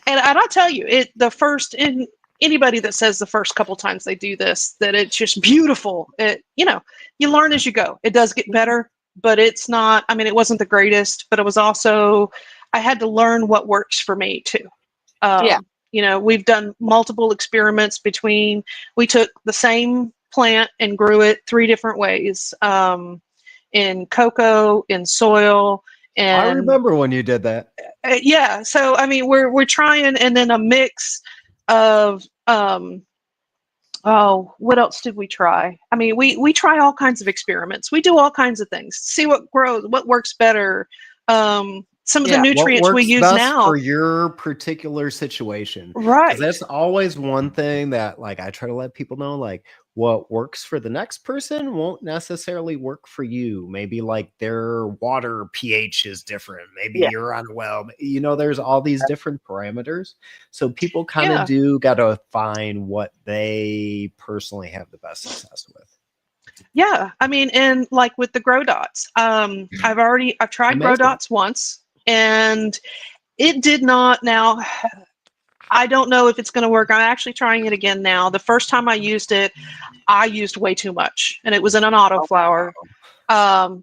I'll tell you anybody that says the first couple times they do this, that it's just beautiful. You learn as you go. It does get better, but it's not, it wasn't the greatest, but it was also, I had to learn what works for me too. We've done multiple experiments we took the same plant and grew it 3 different ways, in cocoa, in soil. And I remember when you did that. Yeah. So, we're trying, and then a mix of, what else did we try? We try all kinds of experiments. We do all kinds of things, see what grows, what works better. Some of the nutrients we use now for your particular situation. Right. That's always one thing that I try to let people know, what works for the next person won't necessarily work for you. Maybe their water pH is different. Maybe you're on a well, there's all these different parameters. So people kind of do got to find what they personally have the best success with. Yeah. And with the grow dots, I've tried grow dots once and it did not. Now I don't know if it's going to work. I'm actually trying it again now. The first time I used it, I used way too much, and it was in an autoflower.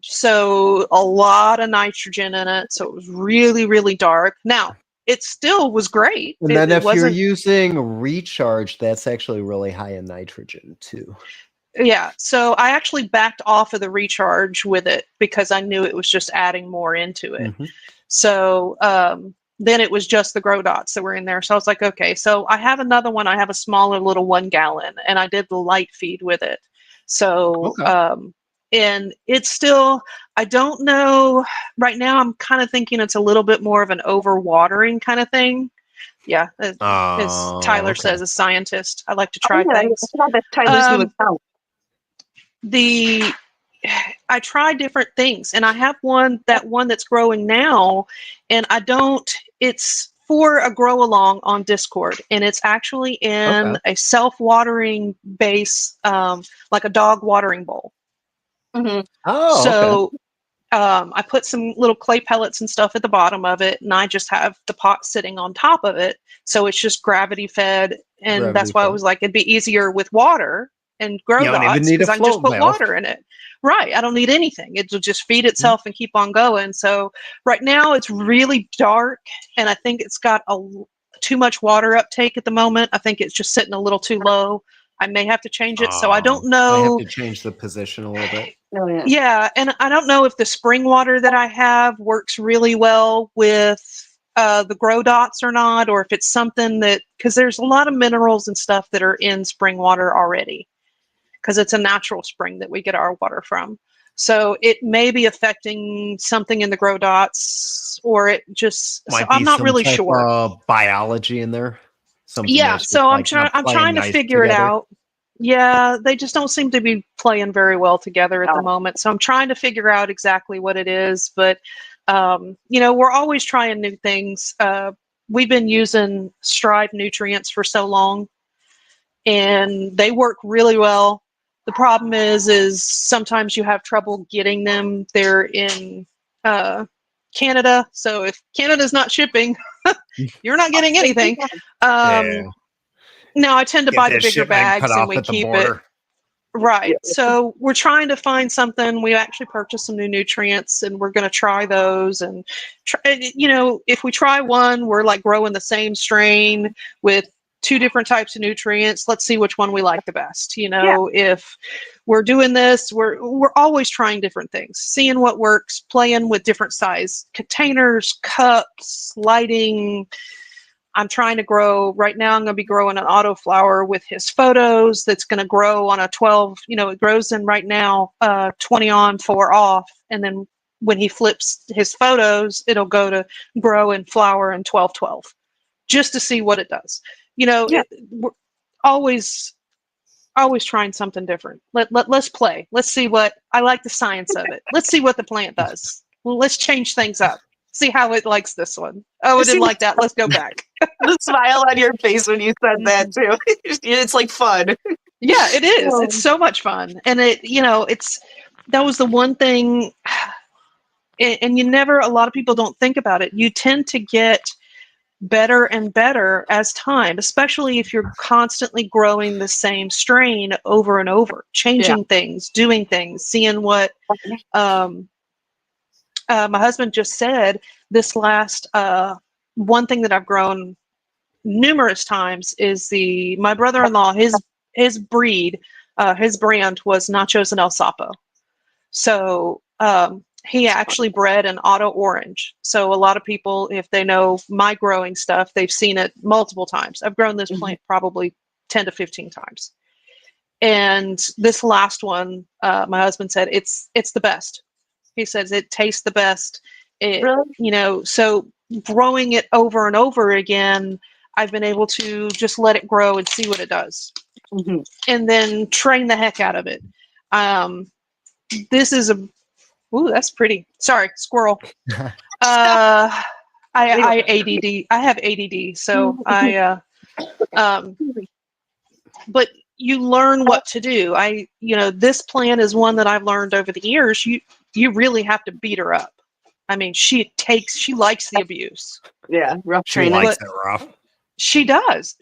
So a lot of nitrogen in it. So it was really, really dark. Now, it still was great. And then if you're wasn't, using recharge, that's actually really high in nitrogen too. yeah. So I actually backed off of the recharge with it because I knew it was just adding more into it. Mhm. So then it was just the grow dots that were in there. So I was like, okay, so I have another one. I have a smaller little 1 gallon, and I did the light feed with it. So, Okay. and it's still, I don't know, right now I'm kind of thinking it's a little bit more of an overwatering kind of thing. Yeah, as Tyler Okay. says, a scientist, I like to Oh, try yeah, things. I thought that's Tyler's new account. I try different things, and I have one that's growing now, and it's for a grow along on Discord, and it's actually in a self-watering base, like a dog watering bowl. Mm-hmm. Oh, okay. So I put some little clay pellets and stuff at the bottom of it, and I just have the pot sitting on top of it. So it's just gravity fed. And that's why I was like, it'd be easier with water and grow You don't even dots need a because I can just float put valve. water in it. Right. I don't need anything. It'll just feed itself and keep on going. So right now it's really dark, and I think it's got too much water uptake at the moment. I think it's just sitting a little too low. I may have to change it. So I don't I have know. to change the position a little bit. Oh, yeah. Yeah, and I don't know if the spring water that I have works really well with the grow dots or not, or if it's something that, because there's a lot of minerals and stuff that are in spring water already, because it's a natural spring that we get our water from. So it may be affecting something in the grow dots, or it just, so Might I'm be not some really type sure. of biology in there. Something Yeah, that's just so like not I'm playing trying to nice figure it together. out. Yeah, they just don't seem to be playing very well together at the moment. So I'm trying to figure out exactly what it is. But, we're always trying new things. We've been using Strive nutrients for so long, and they work really well. The problem is sometimes you have trouble getting them. They're in Canada. So if Canada's not shipping, you're not getting anything. Yeah. No, I tend to Get buy the that bigger shipment cut bags and off we at the keep it. border. Right. So we're trying to find something. We actually purchased some new nutrients, and we're going to try those. And, if we try one, we're like growing the same strain with 2 different types of nutrients. Let's see which one we like the best. If we're doing this, we're always trying different things, seeing what works, playing with different size containers, cups, lighting. I'm trying to grow right now. I'm going to be growing an autoflower with his photos. That's going to grow on a 12. It grows in right now 20 on, 4 off, and then when he flips his photos, it'll go to grow and flower in 12-12, just to see what it does. We're always trying something different. Let's play. Let's see what I like the science of it. Let's see what the plant does. Well, let's change things up. See how it likes this one. Oh, it didn't like that. Let's go back. The smile on your face when you said that too. It's like fun. Yeah, it is. It's so much fun. And that was the one thing, and a lot of people don't think about it. You tend to get better and better as time, especially if you're constantly growing the same strain over and over, changing things, doing things, seeing what my husband just said. This last one thing that I've grown numerous times is my brother-in-law, his breed, his brand was Nachos and El Sapo. So he actually bred an auto orange. So a lot of people, if they know my growing stuff, they've seen it multiple times. I've grown this plant probably 10 to 15 times. And this last one, my husband said, it's the best. He says it tastes the best. So growing it over and over again, I've been able to just let it grow and see what it does. And then train the heck out of it. This is that's pretty. Sorry, squirrel. I ADD. I have ADD, so but you learn what to do. This plant is one that I've learned over the years. You really have to beat her up. I mean, she likes the abuse. Yeah, rough She training. likes it rough. She does,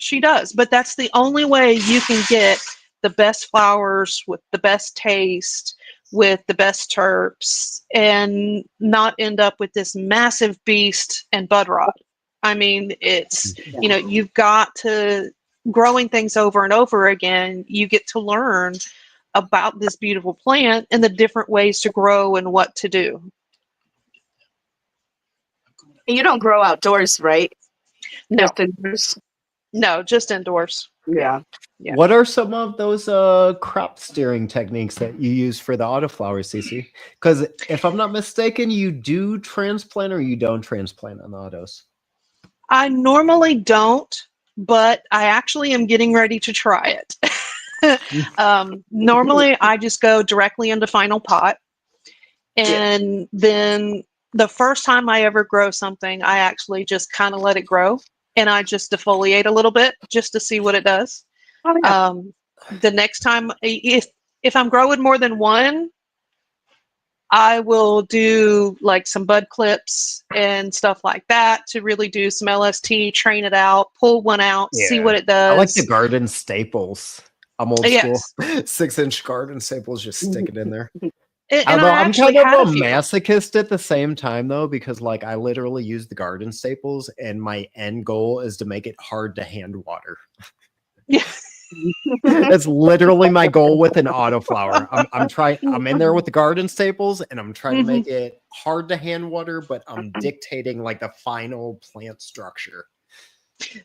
but that's the only way you can get the best flowers with the best taste, with the best terps, and not end up with this massive beast and bud rot. I mean, it's, you've got to, growing things over and over again, you get to learn about this beautiful plant and the different ways to grow and what to do. You don't grow outdoors, right? No. Just indoors? No, just indoors. Yeah. Yeah. What are some of those crop steering techniques that you use for the autoflower, CC? Because if I'm not mistaken, you do transplant or you don't transplant on the autos? I normally don't, but I actually am getting ready to try it. Normally, I just go directly into final pot. And then the first time I ever grow something, I actually just kind of let it grow. And I just defoliate a little bit just to see what it does. Oh, yeah. The next time, if I'm growing more than one, I will do like some bud clips and stuff like that to really do some LST, train it out, pull one out, see what it does. I like the garden staples. I'm old school. Yes. 6-inch garden staples, just stick it in there. And Although I I'm actually kind had of a a few. masochist at the same time, though, because like I literally use the garden staples, and my end goal is to make it hard to hand water. Yeah. That's literally my goal with an autoflower. I'm in there with the garden staples, and I'm trying to make it hard to hand water, but I'm dictating like the final plant structure.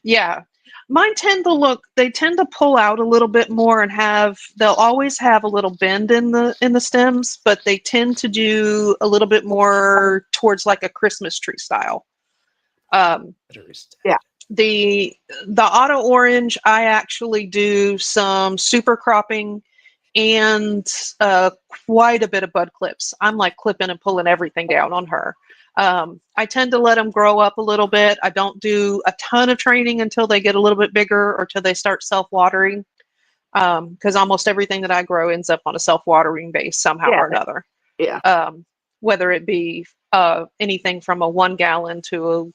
Yeah. Mine tend to pull out a little bit more and they'll always have a little bend in the stems, but they tend to do a little bit more towards like a Christmas tree style. Yeah. The auto orange, I actually do some super cropping and quite a bit of bud clips. I'm like clipping and pulling everything down on her. I tend to let them grow up a little bit. I don't do a ton of training until they get a little bit bigger or till they start self-watering, because almost everything that I grow ends up on a self-watering base somehow or another. Yeah. Whether it be anything from a 1 gallon to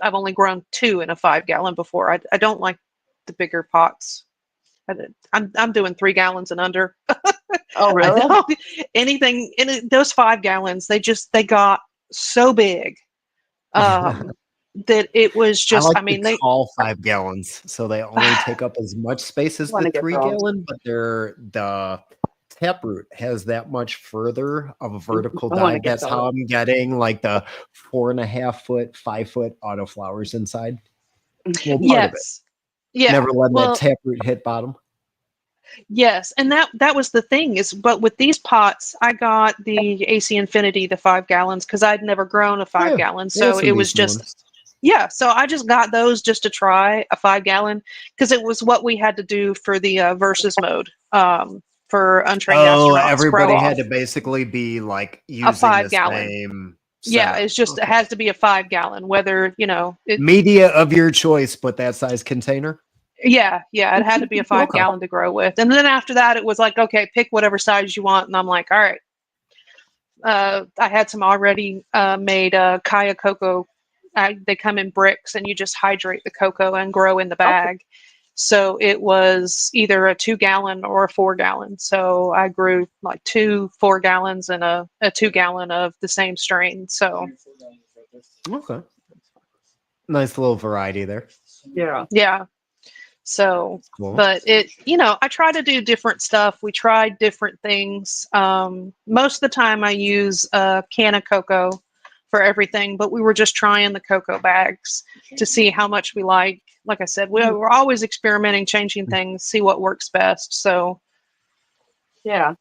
I've only grown 2 in a 5 gallon before. I don't like the bigger pots. I'm doing 3 gallons and under. Oh, really? Anything in those 5 gallons, they got so big that it was just. I like the tall 5 gallons, so they only take up as much space as the 3 gallon, but the taproot has that much further of a vertical dive. That's how I'm getting like the 4.5 foot, 5 foot autoflowers inside. Well, yes. Yeah. Never letting that taproot hit bottom. Yes, and that was the thing but with these pots, I got the AC Infinity, the 5 gallons, because I'd never grown a 5 gallon, so it was just so I just got those just to try a 5 gallon because it was what we had to do for the versus mode for untrained astronauts. Everybody had to basically be like using a 5 the gallon. same Yeah, it's just it has to be a 5 gallon, whether media of your choice, but that size container. Yeah, it had to be a 5 gallon to grow with. And then after that, it was like, okay, pick whatever size you want. And I'm like, all right. I had some already made Kaya cocoa. They come in bricks, and you just hydrate the cocoa and grow in the bag. So it was either a 2 gallon or a 4 gallon. So I grew like 2 4 gallons and a 2 gallon of the same strain. So nice little variety there. Yeah. So, but I try to do different stuff. We tried different things. Most of the time I use a can of cocoa for everything, but we were just trying the cocoa bags to see how much we like. Like I said, we're always experimenting, changing things, see what works best. So, yeah.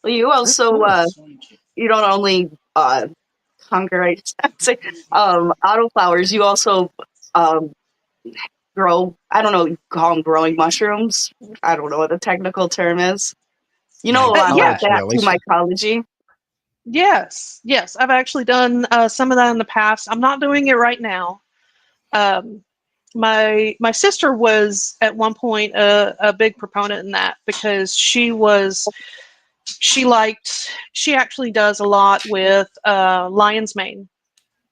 Well, you also, you don't only Konqueror, autoflowers, you also grow, I don't know, you call them growing mushrooms. I don't know what the technical term is. You know a lot about that through mycology. Yes. I've actually done some of that in the past. I'm not doing it right now. My sister was at one point a big proponent in that because she actually does a lot with lion's mane.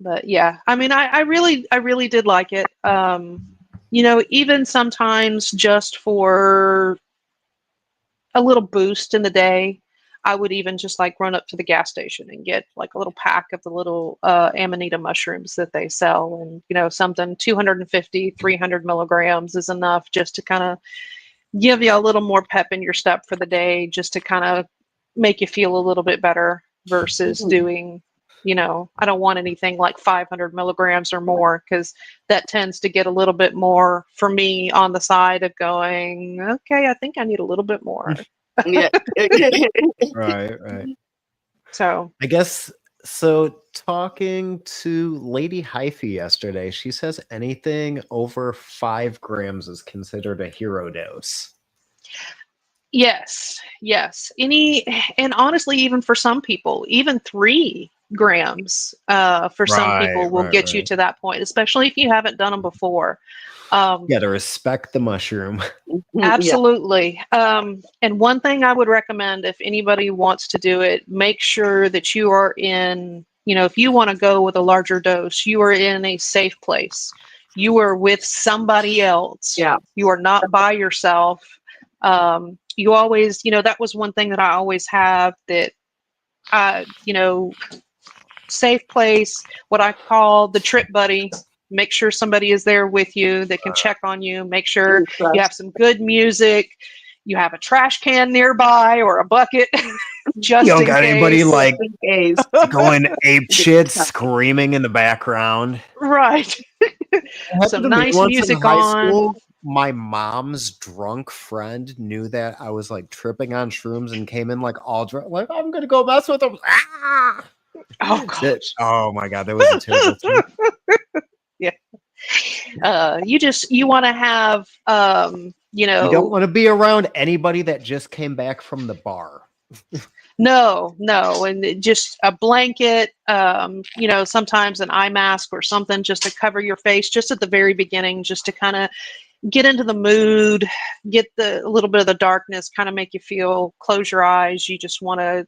But yeah, I mean, I really did like it. You know, even sometimes just for a little boost in the day, I would even just like run up to the gas station and get like a little pack of the little amanita mushrooms that they sell. And, you know, something 250, 300 milligrams is enough just to kind of give you a little more pep in your step for the day, just to kind of make you feel a little bit better versus doing, you know, I don't want anything like 500 milligrams or more, because that tends to get a little bit more for me on the side of going, okay, I think I need a little bit more. Yeah. Right. So I guess so. Talking to Lady Hyphy yesterday, she says anything over 5 grams is considered a hero dose. yes. And honestly, even for some people, even 3 grams for some people will get you to that point, especially if you haven't done them before. Yeah, to respect the mushroom. Absolutely. And one thing I would recommend, if anybody wants to do it, make sure that you are in, you know, if you want to go with a larger dose, you are in a safe place. You are with somebody else. Yeah. You are not by yourself. You always, you know, that was one thing that I always have, that, you know, safe place, what I call the trip buddy. Make sure somebody is there with you that can check on you. Make sure you have some good music. You have a trash can nearby or a bucket. Just You don't in got case. anybody like Case. going ape shit, screaming in the background. Right. Some nice Once music in high on. school, my mom's drunk friend knew that I was like tripping on shrooms and came in like all drunk, like, I'm gonna go mess with them. Ah! Oh gosh. Oh my god, that was a terrible time. Yeah. You want to have, you know, You don't want to be around anybody that just came back from the bar. No, and just a blanket, you know, sometimes an eye mask or something just to cover your face, just at the very beginning, just to kind of get into the mood, get a little bit of the darkness, kind of make you feel, close your eyes. You just want to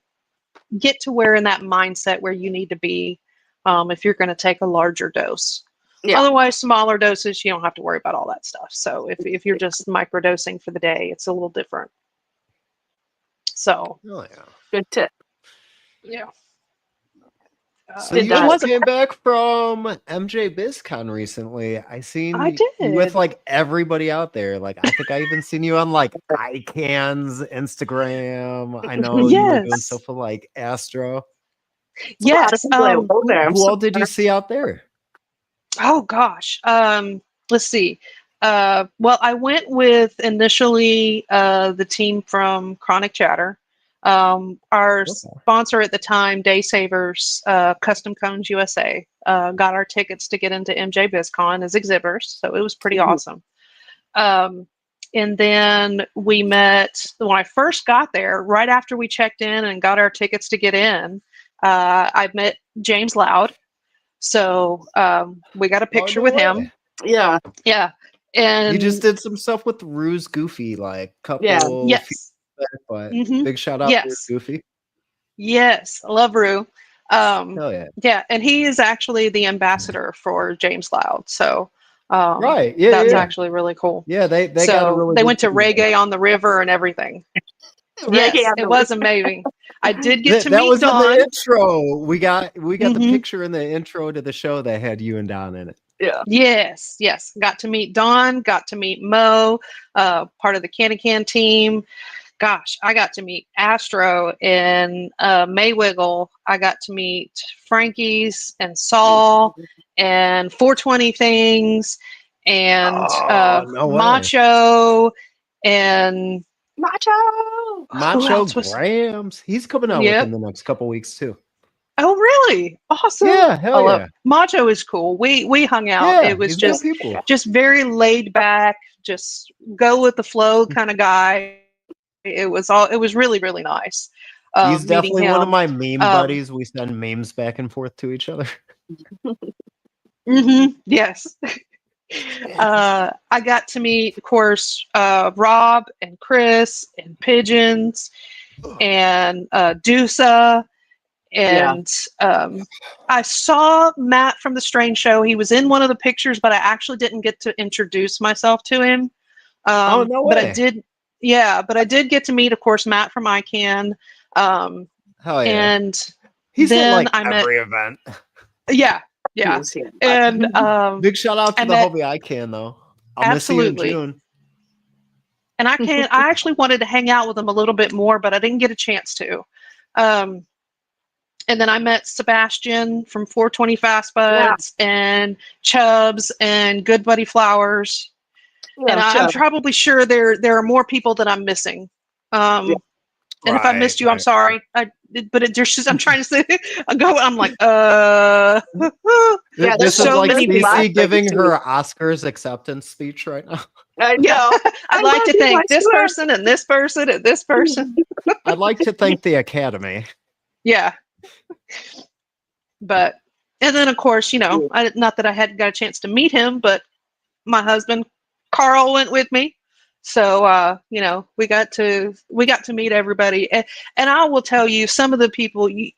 get to where in that mindset where you need to be, if you're going to take a larger dose. Yeah. Otherwise, smaller doses, you don't have to worry about all that stuff. So if you're just microdosing for the day, it's a little different. So, Oh yeah. Good tip. yeah. So Did you that. just came back from MJ BizCon recently. I seen I you with did. like everybody out there. Like I think I even seen you on like ICANN's Instagram. I know you were doing Yes. stuff with like Astro. Yes. Who all did you see out there? Oh gosh. Let's see. Well, I went with initially the team from Chronic Chatter. Our sponsor at the time, Day Savers, Custom Cones USA, got our tickets to get into MJ BizCon as exhibitors, so it was pretty awesome. And then we met when I first got there. Right after we checked in and got our tickets to get in, I met James Loud. So we got a picture with him. Yeah. And you just did some stuff with Ruse Goofy, like couple. Yes. Back, but big shout out to Ruse Goofy. Yes, I love Rue. Hell yeah. Yeah, and he is actually the ambassador for James Loud. So right, yeah, that's actually really cool. Yeah, they so got a really. They went to Reggae on the River and everything. Yes, it was amazing. I did get to meet was Dawn. In the intro. We got the picture in the intro to the show that had you and Dawn in it. Yeah. Yes. Got to meet Dawn. Got to meet Mo, part of the Can team. Gosh, I got to meet Astro and Maywiggle. I got to meet Frankie's and Saul and 420 Things and Macho and Macho Grams. He's coming out within the next couple weeks too. Oh, really? Awesome. Yeah, hell yeah. Macho is cool. We hung out. Yeah, it was just very laid back, just go with the flow kind of guy. It was really, really nice. He's definitely one of my meme buddies. We send memes back and forth to each other. Yes. I got to meet, of course, Rob and Chris and Pigeons and Dusa And I saw Matt from the Strange Show. He was in one of the pictures, but I actually didn't get to introduce myself to him. Oh, no But I way. did. Yeah, but I did get to meet, of course, Matt from ICANN. Hell yeah. And He's then at like I met. every event. Yeah. And big shout out to I the met, Hobby I Can though. I'll miss you in absolutely. June. And I actually wanted to hang out with him a little bit more, but I didn't get a chance to. And then I met Sebastian from 420 Fast Buds and Chubbs and Good Buddy Flowers. And I'm probably sure there are more people that I'm missing. And if I missed you, I'm sorry. But I'm trying to say, I'm like, Yeah, this there's is so like many people. CC giving her Oscars acceptance speech right now. I know. I'd like to thank this person and this person and this person. I'd like to thank the Academy. Yeah. But, and then of course, not that I hadn't got a chance to meet him, but my husband, Carl, went with me. So, we got to meet everybody. And I will tell you, some of the people, you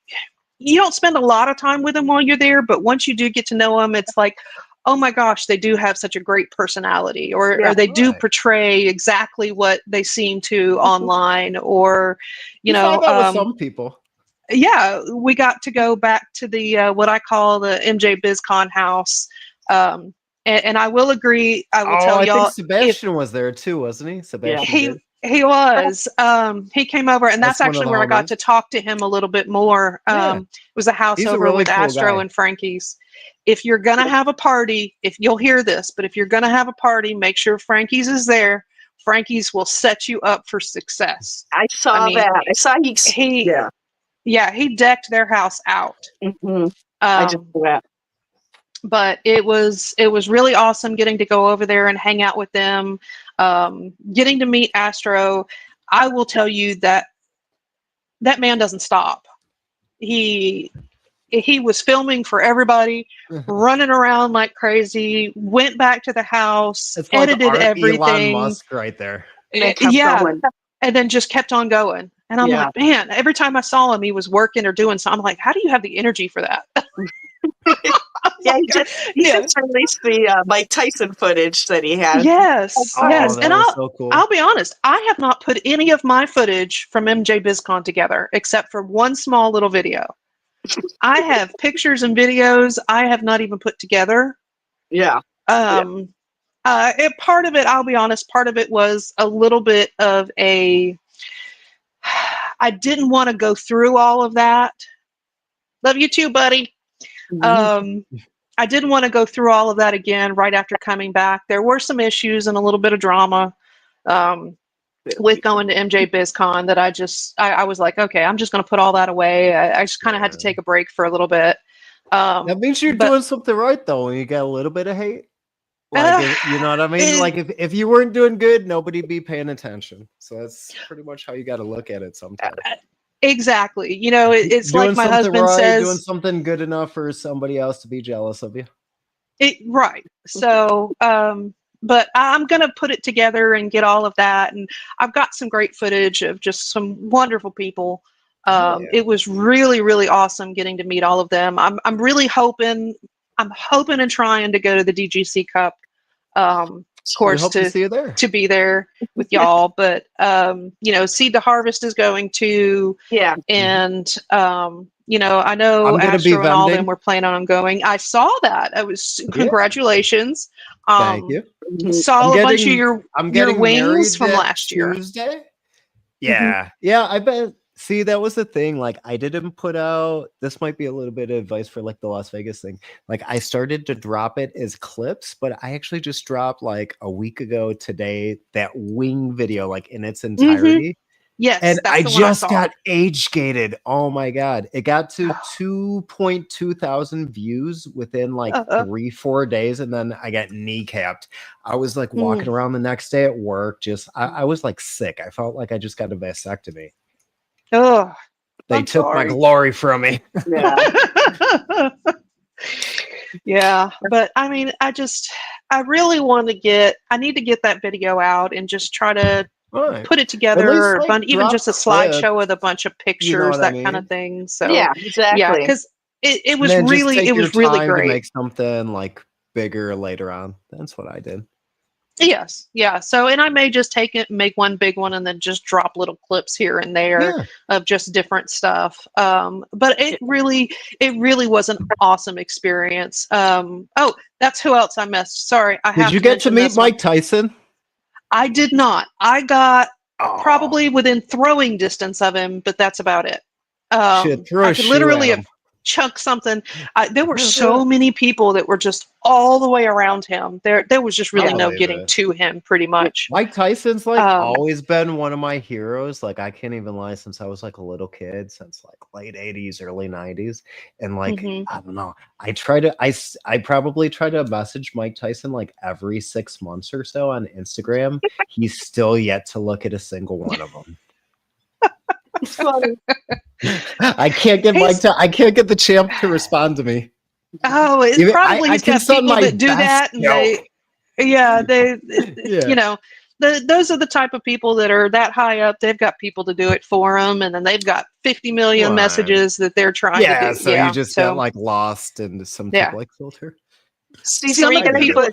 don't spend a lot of time with them while you're there, but once you do get to know them, it's like, oh my gosh, they do have such a great personality, or they do portray exactly what they seem to online, or, you find that with some people. Yeah, we got to go back to the, what I call the MJ BizCon house. And I will agree. I will tell y'all. I think Sebastian was there too, wasn't he? Sebastian. He was. He came over, and that's actually where I got to talk to him a little bit more. It was a house over really with cool Astro guy. And Frankie's. If you're gonna have a party, if you'll hear this, but if you're gonna have a party, make sure Frankie's is there. Frankie's will set you up for success. I saw that. I saw he. Yeah, he decked their house out. Mm-hmm. I just saw that. But it was really awesome getting to go over there and hang out with them, getting to meet Astro. I will tell you that man doesn't stop. He was filming for everybody, running around like crazy, went back to the house, it's edited like everything. Elon Musk right there. And then just kept on going. And I'm like, man, every time I saw him, he was working or doing something. I'm like, how do you have the energy for that? He just released the Mike Tyson footage that he had. Yes. And so cool. I'll be honest, I have not put any of my footage from MJ BizCon together except for one small little video. I have pictures and videos I have not even put together. Yeah. Part of it, I'll be honest, part of it was a little bit of I didn't want to go through all of that. Love you too, buddy. I didn't want to go through all of that again right after coming back. There were some issues and a little bit of drama with going to MJ BizCon that I was like, okay, I'm just going to put all that away. I just kind of had to take a break for a little bit. That means you're doing something right, though, when you get a little bit of hate. Like, you know what I mean? Like, if you weren't doing good, nobody'd be paying attention. So that's pretty much how you got to look at it sometimes. Exactly. It's like my husband says, doing something good enough for somebody else to be jealous of you. Right. So, but I'm going to put it together and get all of that. And I've got some great footage of just some wonderful people. It was really, really awesome getting to meet all of them. I'm really hoping and trying to go to the DGC Cup. Of course, to be there with y'all, but Seed to Harvest is going to, and I know Astro and all them were planning on going. I saw that. I was congratulations. Thank you. Saw a bunch of your wings from last year. Tuesday. Yeah, I bet. See, that was the thing. Like, I didn't put out, this might be a little bit of advice for like the Las Vegas thing. Like, I started to drop it as clips, but I actually just dropped like a week ago today that wing video, like in its entirety. Yes. And I just got age gated. Oh my God. It got to 2.2 thousand views within like 3-4 days. And then I got kneecapped. I was like walking around the next day at work. I was like sick. I felt like I just got a vasectomy. Oh, they took my glory from me. Yeah, but I mean, I really want to I need to get that video out and just try to All right. put it At together, least, or like, even drop just a clips, slideshow with a bunch of you know pictures, what I that kind mean? of thing. So Yeah, yeah, exactly. because it And was then just really take your time to great. make something like bigger later on. That's what I did. Yes, yeah. So, and I may just take it, make one big one, and then just drop little clips here and there Yeah. of just different stuff. But it really was an awesome experience. Oh, that's who else I missed. Sorry, I Did have you to get to mention meet this one. Mike Tyson? I did not. I got Oh, probably within throwing distance of him, but that's about it. shit! Throw I a could shoe literally at have him. chunked something. There were so many people that were just all the way around him. There was just I really no believe getting it. to him, pretty much. Mike Tyson's like Um, always been one of my heroes. Like I can't even lie, since I was like a little kid, since like late 80s, early 90s. And like, mhm. I don't know. I probably try to message Mike Tyson like every 6 months or so on Instagram. He's still yet to look at a single one of them. It's funny. I can't get He's I can't get the champ to respond to me. Oh, it's Even probably I he's can got send people my that do best that, and joke. Yeah. you know, those are the type of people that are that high up. They've got people to do it for them, and then they've got 50 million Right. messages that they're trying to Yeah, do. so you Yeah, just get so like lost into some yeah, type of like filter. Cece, some of the people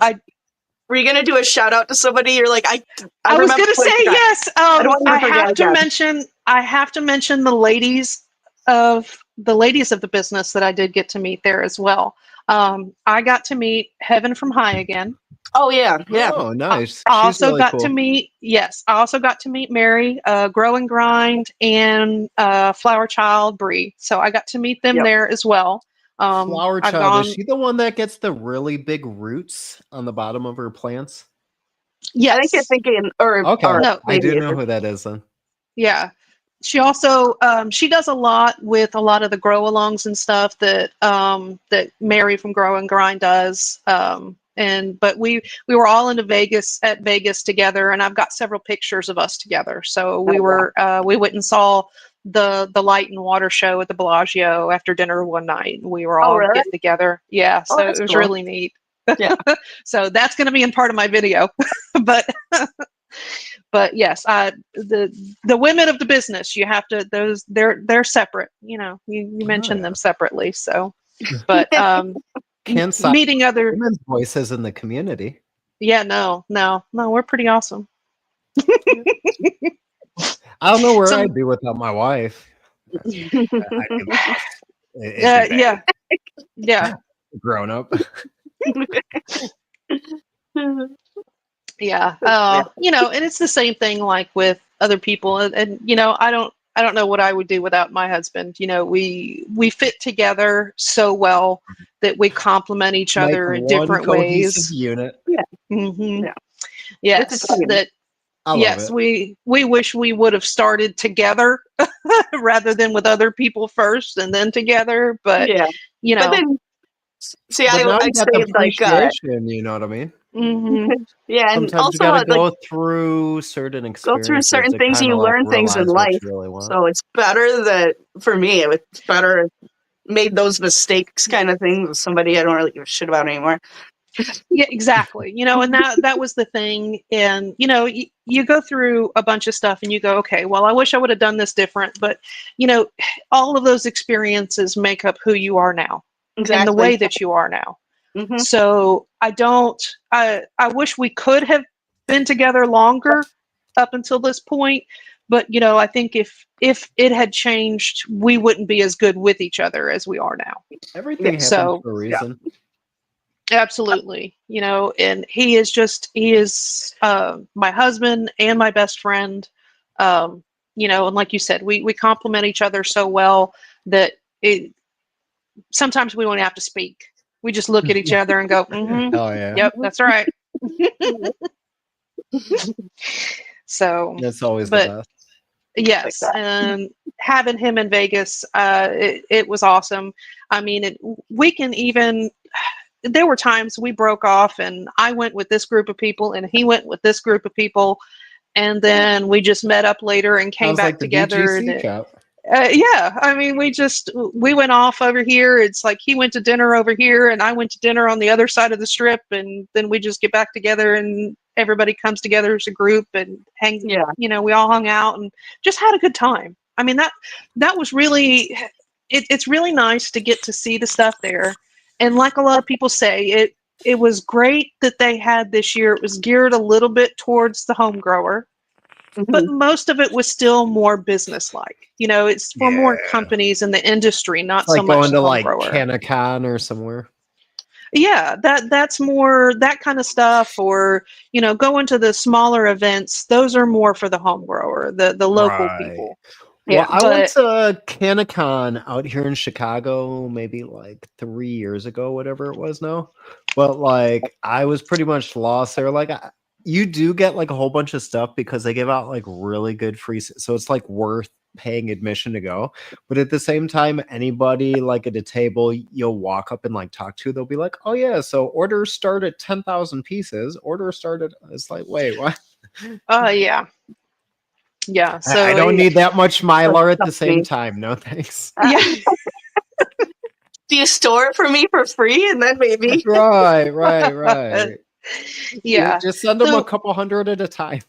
were you gonna do a shout out to somebody? You're like, I I was remember going to what say you got. yes. I don't want you I to forget have to again. mention. I have to mention the ladies of the business that I did get to meet there as well. I got to meet Heaven from High again. Oh yeah, yeah. Oh, nice. I She's also really got cool. to meet, yes, I also got to meet Mary, Grow and Grind, and Flower Child Bree. So I got to meet them Yep. there as well. Flower I've Child, gone, is she the one that gets the really big roots on the bottom of her plants? I think you're yes, thinking, or Okay. no, I do maybe know who that is then. yeah. She also she does a lot with a lot of the grow alongs and stuff that that Mary from Grow and Grind does. But we were all into Vegas together, and I've got several pictures of us together. So we went and saw the light and water show at the Bellagio after dinner one night. We were all really? getting together. Yeah, Oh, so that's it was cool. really neat. Yeah. So that's going to be in part of my video, but yes, the women of the business, you have to, they're separate. You mentioned them separately. So, but Can't stop meeting other, women's voices in the community. yeah, no, we're pretty awesome. I don't know where Some, I'd be without my wife. I'd be lost. It'd be bad. yeah. Grown up. Yeah. And it's the same thing like with other people. And I don't know what I would do without my husband. We fit together so well that we complement each Like other in one different cohesive ways. unit. Yeah. Mm-hmm. Yeah. Yes. I love it. We wish we would have started together rather than with other people first and then together. But, yeah. But then, see, But now I you got say the it's like, appreciation, you know what I mean? mm-hmm. yeah, and Sometimes you also gotta like go through certain go experiences through certain to things, and kind of you like learn things in realize what life. you really want. So it's better that for me, it's better made those mistakes kind of thing with somebody I don't really give a shit about anymore. Yeah, exactly. And that was the thing. And, you go through a bunch of stuff and you go, okay, well, I wish I would have done this different. But, all of those experiences make up who you are now Exactly. and the way that you are now. Mm-hmm. So I wish we could have been together longer up until this point. But, I think if it had changed, we wouldn't be as good with each other as we are now. Everything happens So, for a reason. absolutely. And he is my husband and my best friend. And like you said, we complement each other so well that sometimes we don't have to speak. We just look at each other and go, mm-hmm, Oh yeah. yep, that's right. So That's always the but best. yes, and having him in Vegas, it was awesome. I mean, we can even, there were times we broke off and I went with this group of people and he went with this group of people. And then we just met up later and came Sounds back like the together. BGC Cup. Yeah, I mean, we went off over here. It's like he went to dinner over here and I went to dinner on the other side of the strip, and then we just get back together and everybody comes together as a group and hangs. Yeah. You know, we all hung out and just had a good time. I mean, that was really, it's really nice to get to see the stuff there. And like a lot of people say, it was great that they had this year. It was geared a little bit towards the home grower, but Mhm. most of it was still more business-like. You know, it's for more Yeah. companies in the industry, not It's like so much going the to home like grower. CannaCon or somewhere. Yeah, that's more that kind of stuff, or you know, going to the smaller events. Those are more for the home grower, the local Right. people. Well, Yeah. I went But to CannaCon out here in Chicago maybe like 3 years ago, whatever it was now. But like I was pretty much lost there. Like you do get like a whole bunch of stuff because they give out like really good free, so it's like worth paying admission to go. But at the same time, anybody like at a table you'll walk up and like talk to, they'll be like, "Oh yeah, so orders start at 10,000 pieces. Orders started." It's like, wait, what? yeah, yeah. I So don't need that much That's Mylar at the tough same me. time. No thanks. yeah, Do you store it for me for free, and then maybe? Right. yeah. Just send them a So couple hundred at a time.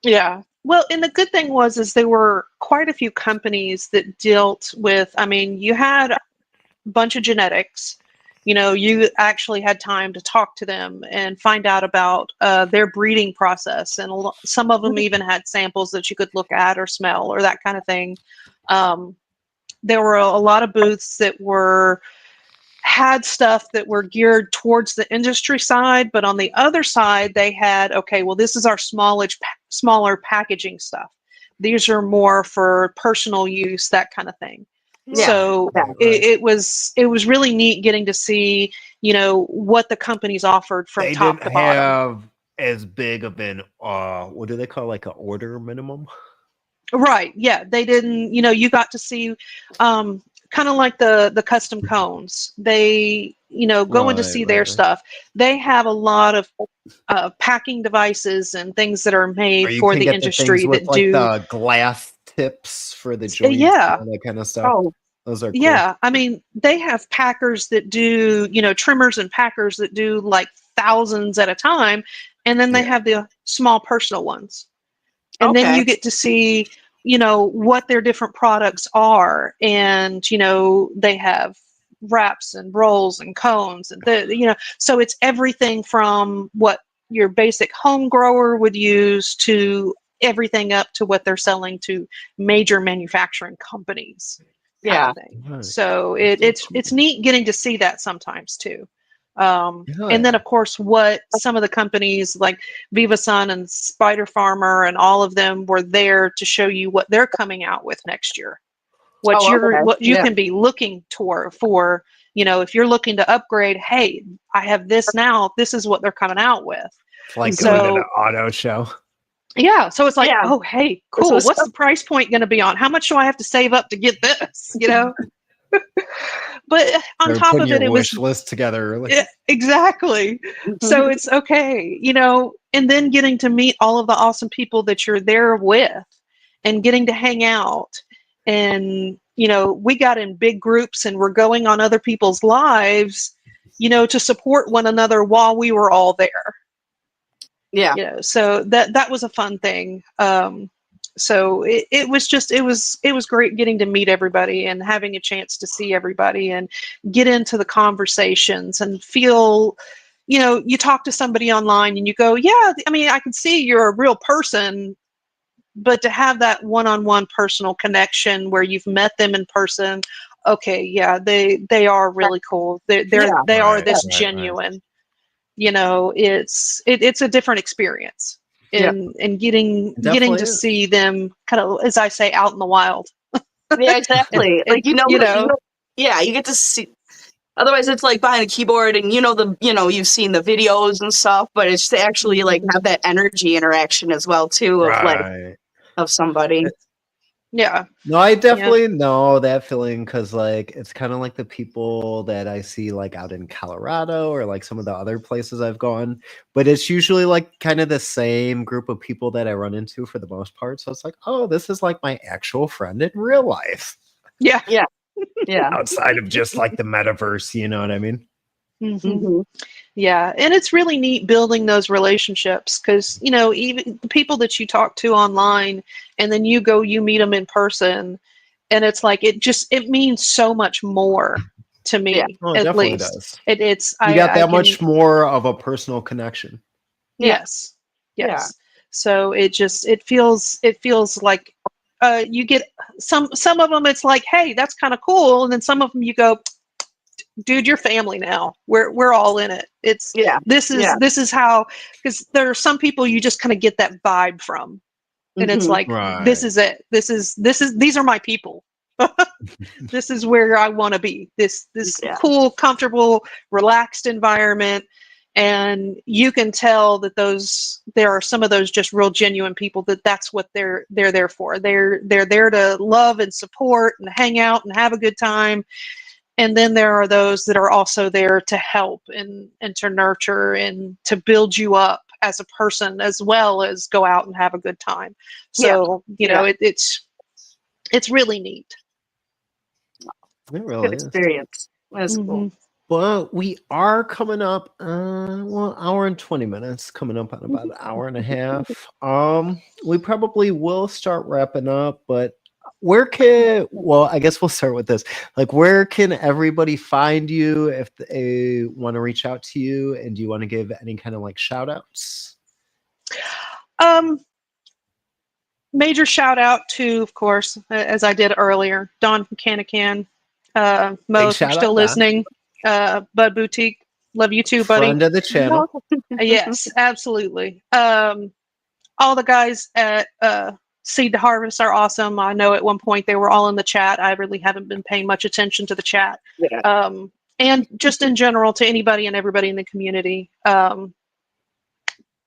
yeah. Well, and the good thing was is there were quite a few companies that dealt with. I mean, you had a bunch of genetics. You know, you actually had time to talk to them and find out about their breeding process, and some of them even had samples that you could look at or smell or that kind of thing. Um, there were a lot of booths that had stuff that were geared towards the industry side, but on the other side they had, okay, well, this is our smaller packaging stuff. These are more for personal use, that kind of thing. Yeah. So Yeah. it was really neat getting to see, you know, what the companies offered from They top didn't to bottom. have as big of an what do they call like an order minimum? Right. Yeah. They didn't, you know, you got to see kind of like the custom cones. They, you know, going to see their Right. stuff. They have a lot of packing devices and things that are Or made you for can the get the things industry with that like do, the glass tips for the joints and yeah. all that kind of stuff. Oh, Those are cool. Yeah. I mean, they have packers that do, you know, trimmers and packers that do like thousands at a time. And then they Yeah. have the small personal ones. And then okay. you get to see, you know, what their different products are. And, you know, they have wraps and rolls and cones and you know, so it's everything from what your basic home grower would use to everything up to what they're selling to major manufacturing companies kind Yeah. of thing. Right. So That's so it's cool. neat getting to see that sometimes too. And then Yeah. of course what some of the companies like Viva Sun and Spider Farmer and all of them were there to show you what they're coming out with next year. Oh, okay. What you Yeah. can be looking toward for, you know, if you're looking to upgrade, hey, I have this now, this is what they're coming out with. It's like going to the So auto show. yeah, so it's like, Yeah. oh hey, This cool. was What's the price point going to be on? How much do I have to save up to get this? You know? But on Or top putting of it, your it was wish list together early. exactly. So it's okay, you know, and then getting to meet all of the awesome people that you're there with and getting to hang out. And, you know, we got in big groups and we're going on other people's lives, you know, to support one another while we were all there. Yeah. You know, so that was a fun thing. So it was just it was great getting to meet everybody and having a chance to see everybody and get into the conversations and feel, you know, you talk to somebody online and you go, yeah, I mean, I can see you're a real person, but to have that one-on-one personal connection where you've met them in person, okay, yeah, they are really cool. Yeah. They are Right. this genuine. You know, it's a different experience Yeah. and getting Definitely to is. see them kind of, as I say, out in the wild. Yeah, exactly. And, Like, you you know, know, yeah, you get to see. Otherwise, it's like behind a keyboard, and you've seen the videos and stuff, but it's to actually like have that energy interaction as well too of like Right. of somebody. yeah, No, I yeah, definitely know that feeling because, like, it's kind of like the people that I see, like, out in Colorado or like some of the other places I've gone. But it's usually like kind of the same group of people that I run into for the most part. So it's like, oh, this is like my actual friend in real life yeah, Yeah, yeah, outside of just like the metaverse. You know what I mean? Mm-hmm. Yeah, and it's really neat building those relationships because, you know, even the people that you talk to online and then you meet them in person, and it's like it means so much more to me, Yeah. Oh, it at definitely least. does. It's You got I that can much more of a personal connection. Yeah. yes. Yeah. Yes. So it feels like you get some of them it's like, hey, that's kind of cool, and then some of them you go, dude, you're family now. We're all in it. It's Yeah. this is how, because there are some people you just kind of get that vibe from, and it's like, this Right. is it. This is these are my people. This is where I want to be. This Yeah. cool, comfortable, relaxed environment. And you can tell that there are some of those just real genuine people that's what they're there for. They're there to love and support and hang out and have a good time. And then there are those that are also there to help and to nurture and to build you up as a person, as well as go out and have a good time. So, you know, it's really neat. It Good really is. experience. That's cool. Well, we are coming up, hour and 20 minutes, coming up on about an hour and a half. We probably will start wrapping up, but I guess we'll start with this. Like, where can everybody find you if they want to reach out to you? And do you want to give any kind of like shout outs? Major shout out to, of course, as I did earlier, Don from Canacan. Mo, if you're shout still out, Don. listening, Bud Boutique, love you too, buddy. Friend of the channel. Yes, absolutely. All the guys at Seed to Harvest are awesome. I know at one point they were all in the chat. I really haven't been paying much attention to the chat. Yeah. And just in general to anybody and everybody in the community.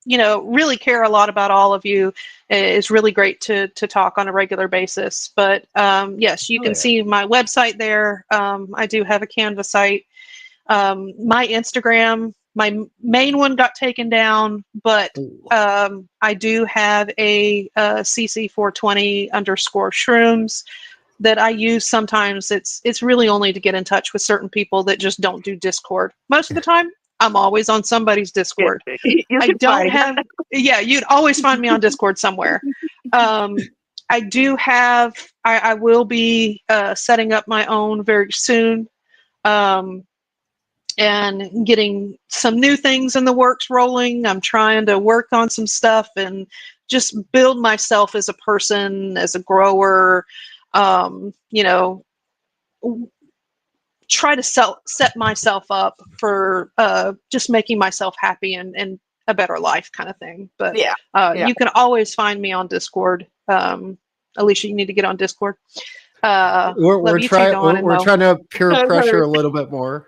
You know, really care a lot about all of you. It's really great to talk on a regular basis. But yes, you can see my website there. I do have a Canva site. My Instagram, my main one got taken down, but I do have a CC420 _ shrooms that I use sometimes. It's really only to get in touch with certain people that just don't do Discord. Most of the time, I'm always on somebody's Discord. I don't have, you'd always find me on Discord somewhere. I do have, I will be setting up my own very soon. And getting some new things in the works rolling. I'm trying to work on some stuff and just build myself as a person, as a grower, you know, try to set myself up for just making myself happy and a better life kind of thing. But you can always find me on Discord. Alicia, you need to get on Discord. We're trying to peer pressure a little bit more.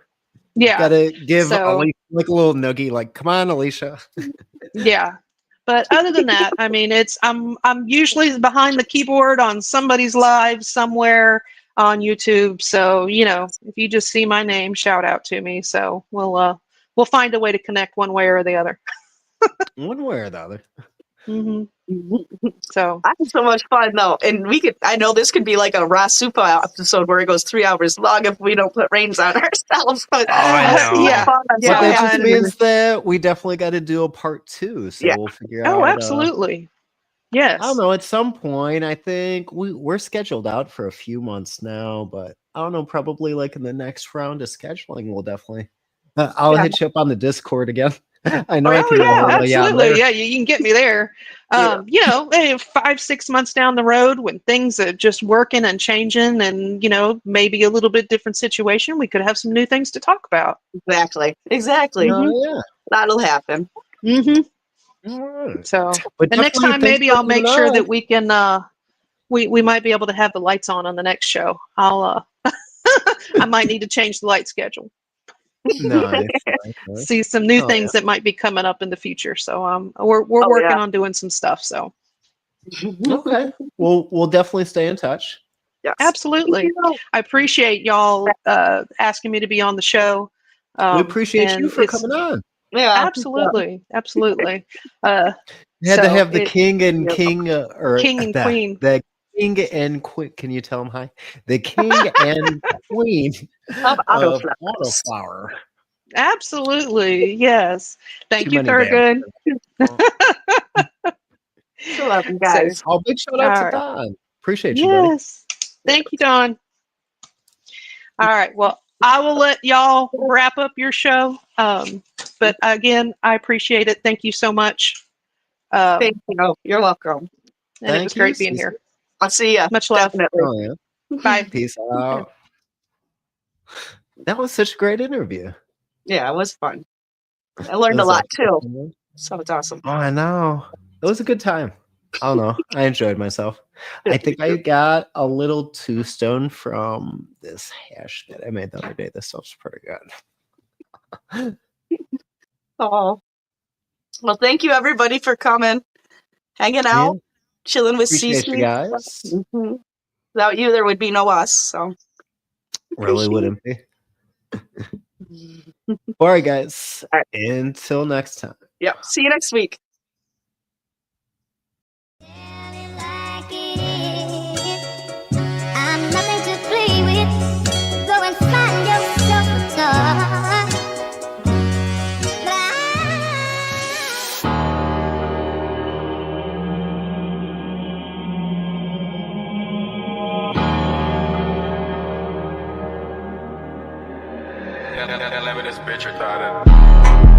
Yeah. Gotta give Alicia like a little nuggie, like, come on, Alicia. Yeah. But other than that, I mean, I'm usually behind the keyboard on somebody's live somewhere on YouTube. So, you know, if you just see my name, shout out to me. So we'll find a way to connect one way or the other. One way or the other. Mm-hmm. So I had so much fun though, and I know this could be like a Rasupa episode where it goes 3 hours long if we don't put reins on ourselves. But I know. Yeah. But that just means that we definitely got to do a part 2. So we'll figure out. Oh, absolutely. Yes. I don't know. At some point, I think we're scheduled out for a few months now, but I don't know. Probably like in the next round of scheduling, we'll definitely. I'll hit you up on the Discord again. I know I can. Absolutely. Yeah, you can get me there. You know, 5-6 months down the road when things are just working and changing and, you know, maybe a little bit different situation, we could have some new things to talk about. Exactly. Mm-hmm. That'll happen. Mm-hmm. Right. So the next time maybe I'll make sure that we can we might be able to have the lights on the next show. I'll I might need to change the light schedule. Nice. See some new things that might be coming up in the future. So we're working on doing some stuff. So okay, we'll definitely stay in touch. Yes. Absolutely. I appreciate y'all asking me to be on the show. We appreciate you for coming on. Yeah, absolutely. You had to have the king and queen. The king and queen. Can you tell them hi? The king and queen of Autoflower. Absolutely. Yes. Thank Too you, many damn. Thurgood. I love you So, guys. Oh, big shout out all to right. Don. Appreciate you, buddy. Yes. Thank you, Don. All right. Well, I will let y'all wrap up your show. But again, I appreciate it. Thank you so much. Thank you. You're welcome. And it was great being here. I'll see ya. Much love. Definitely. Oh, yeah. Bye. Peace out. That was such a great interview. Yeah, it was fun. I learned a lot too. So it's awesome. Oh, I know. It was a good time. I don't know. I enjoyed myself. I think I got a little too stoned from this hash that I made the other day. This stuff's pretty good. Oh. Well, thank you everybody for coming, hanging out, chilling with Appreciate CC. you guys. Mm-hmm. Without you, there would be no us. So Really wouldn't be. All right, guys. All right. Until next time. Yep. See you next week. I'm nothing to play with. Go and find yourself a toy. Let me this bitch retarded.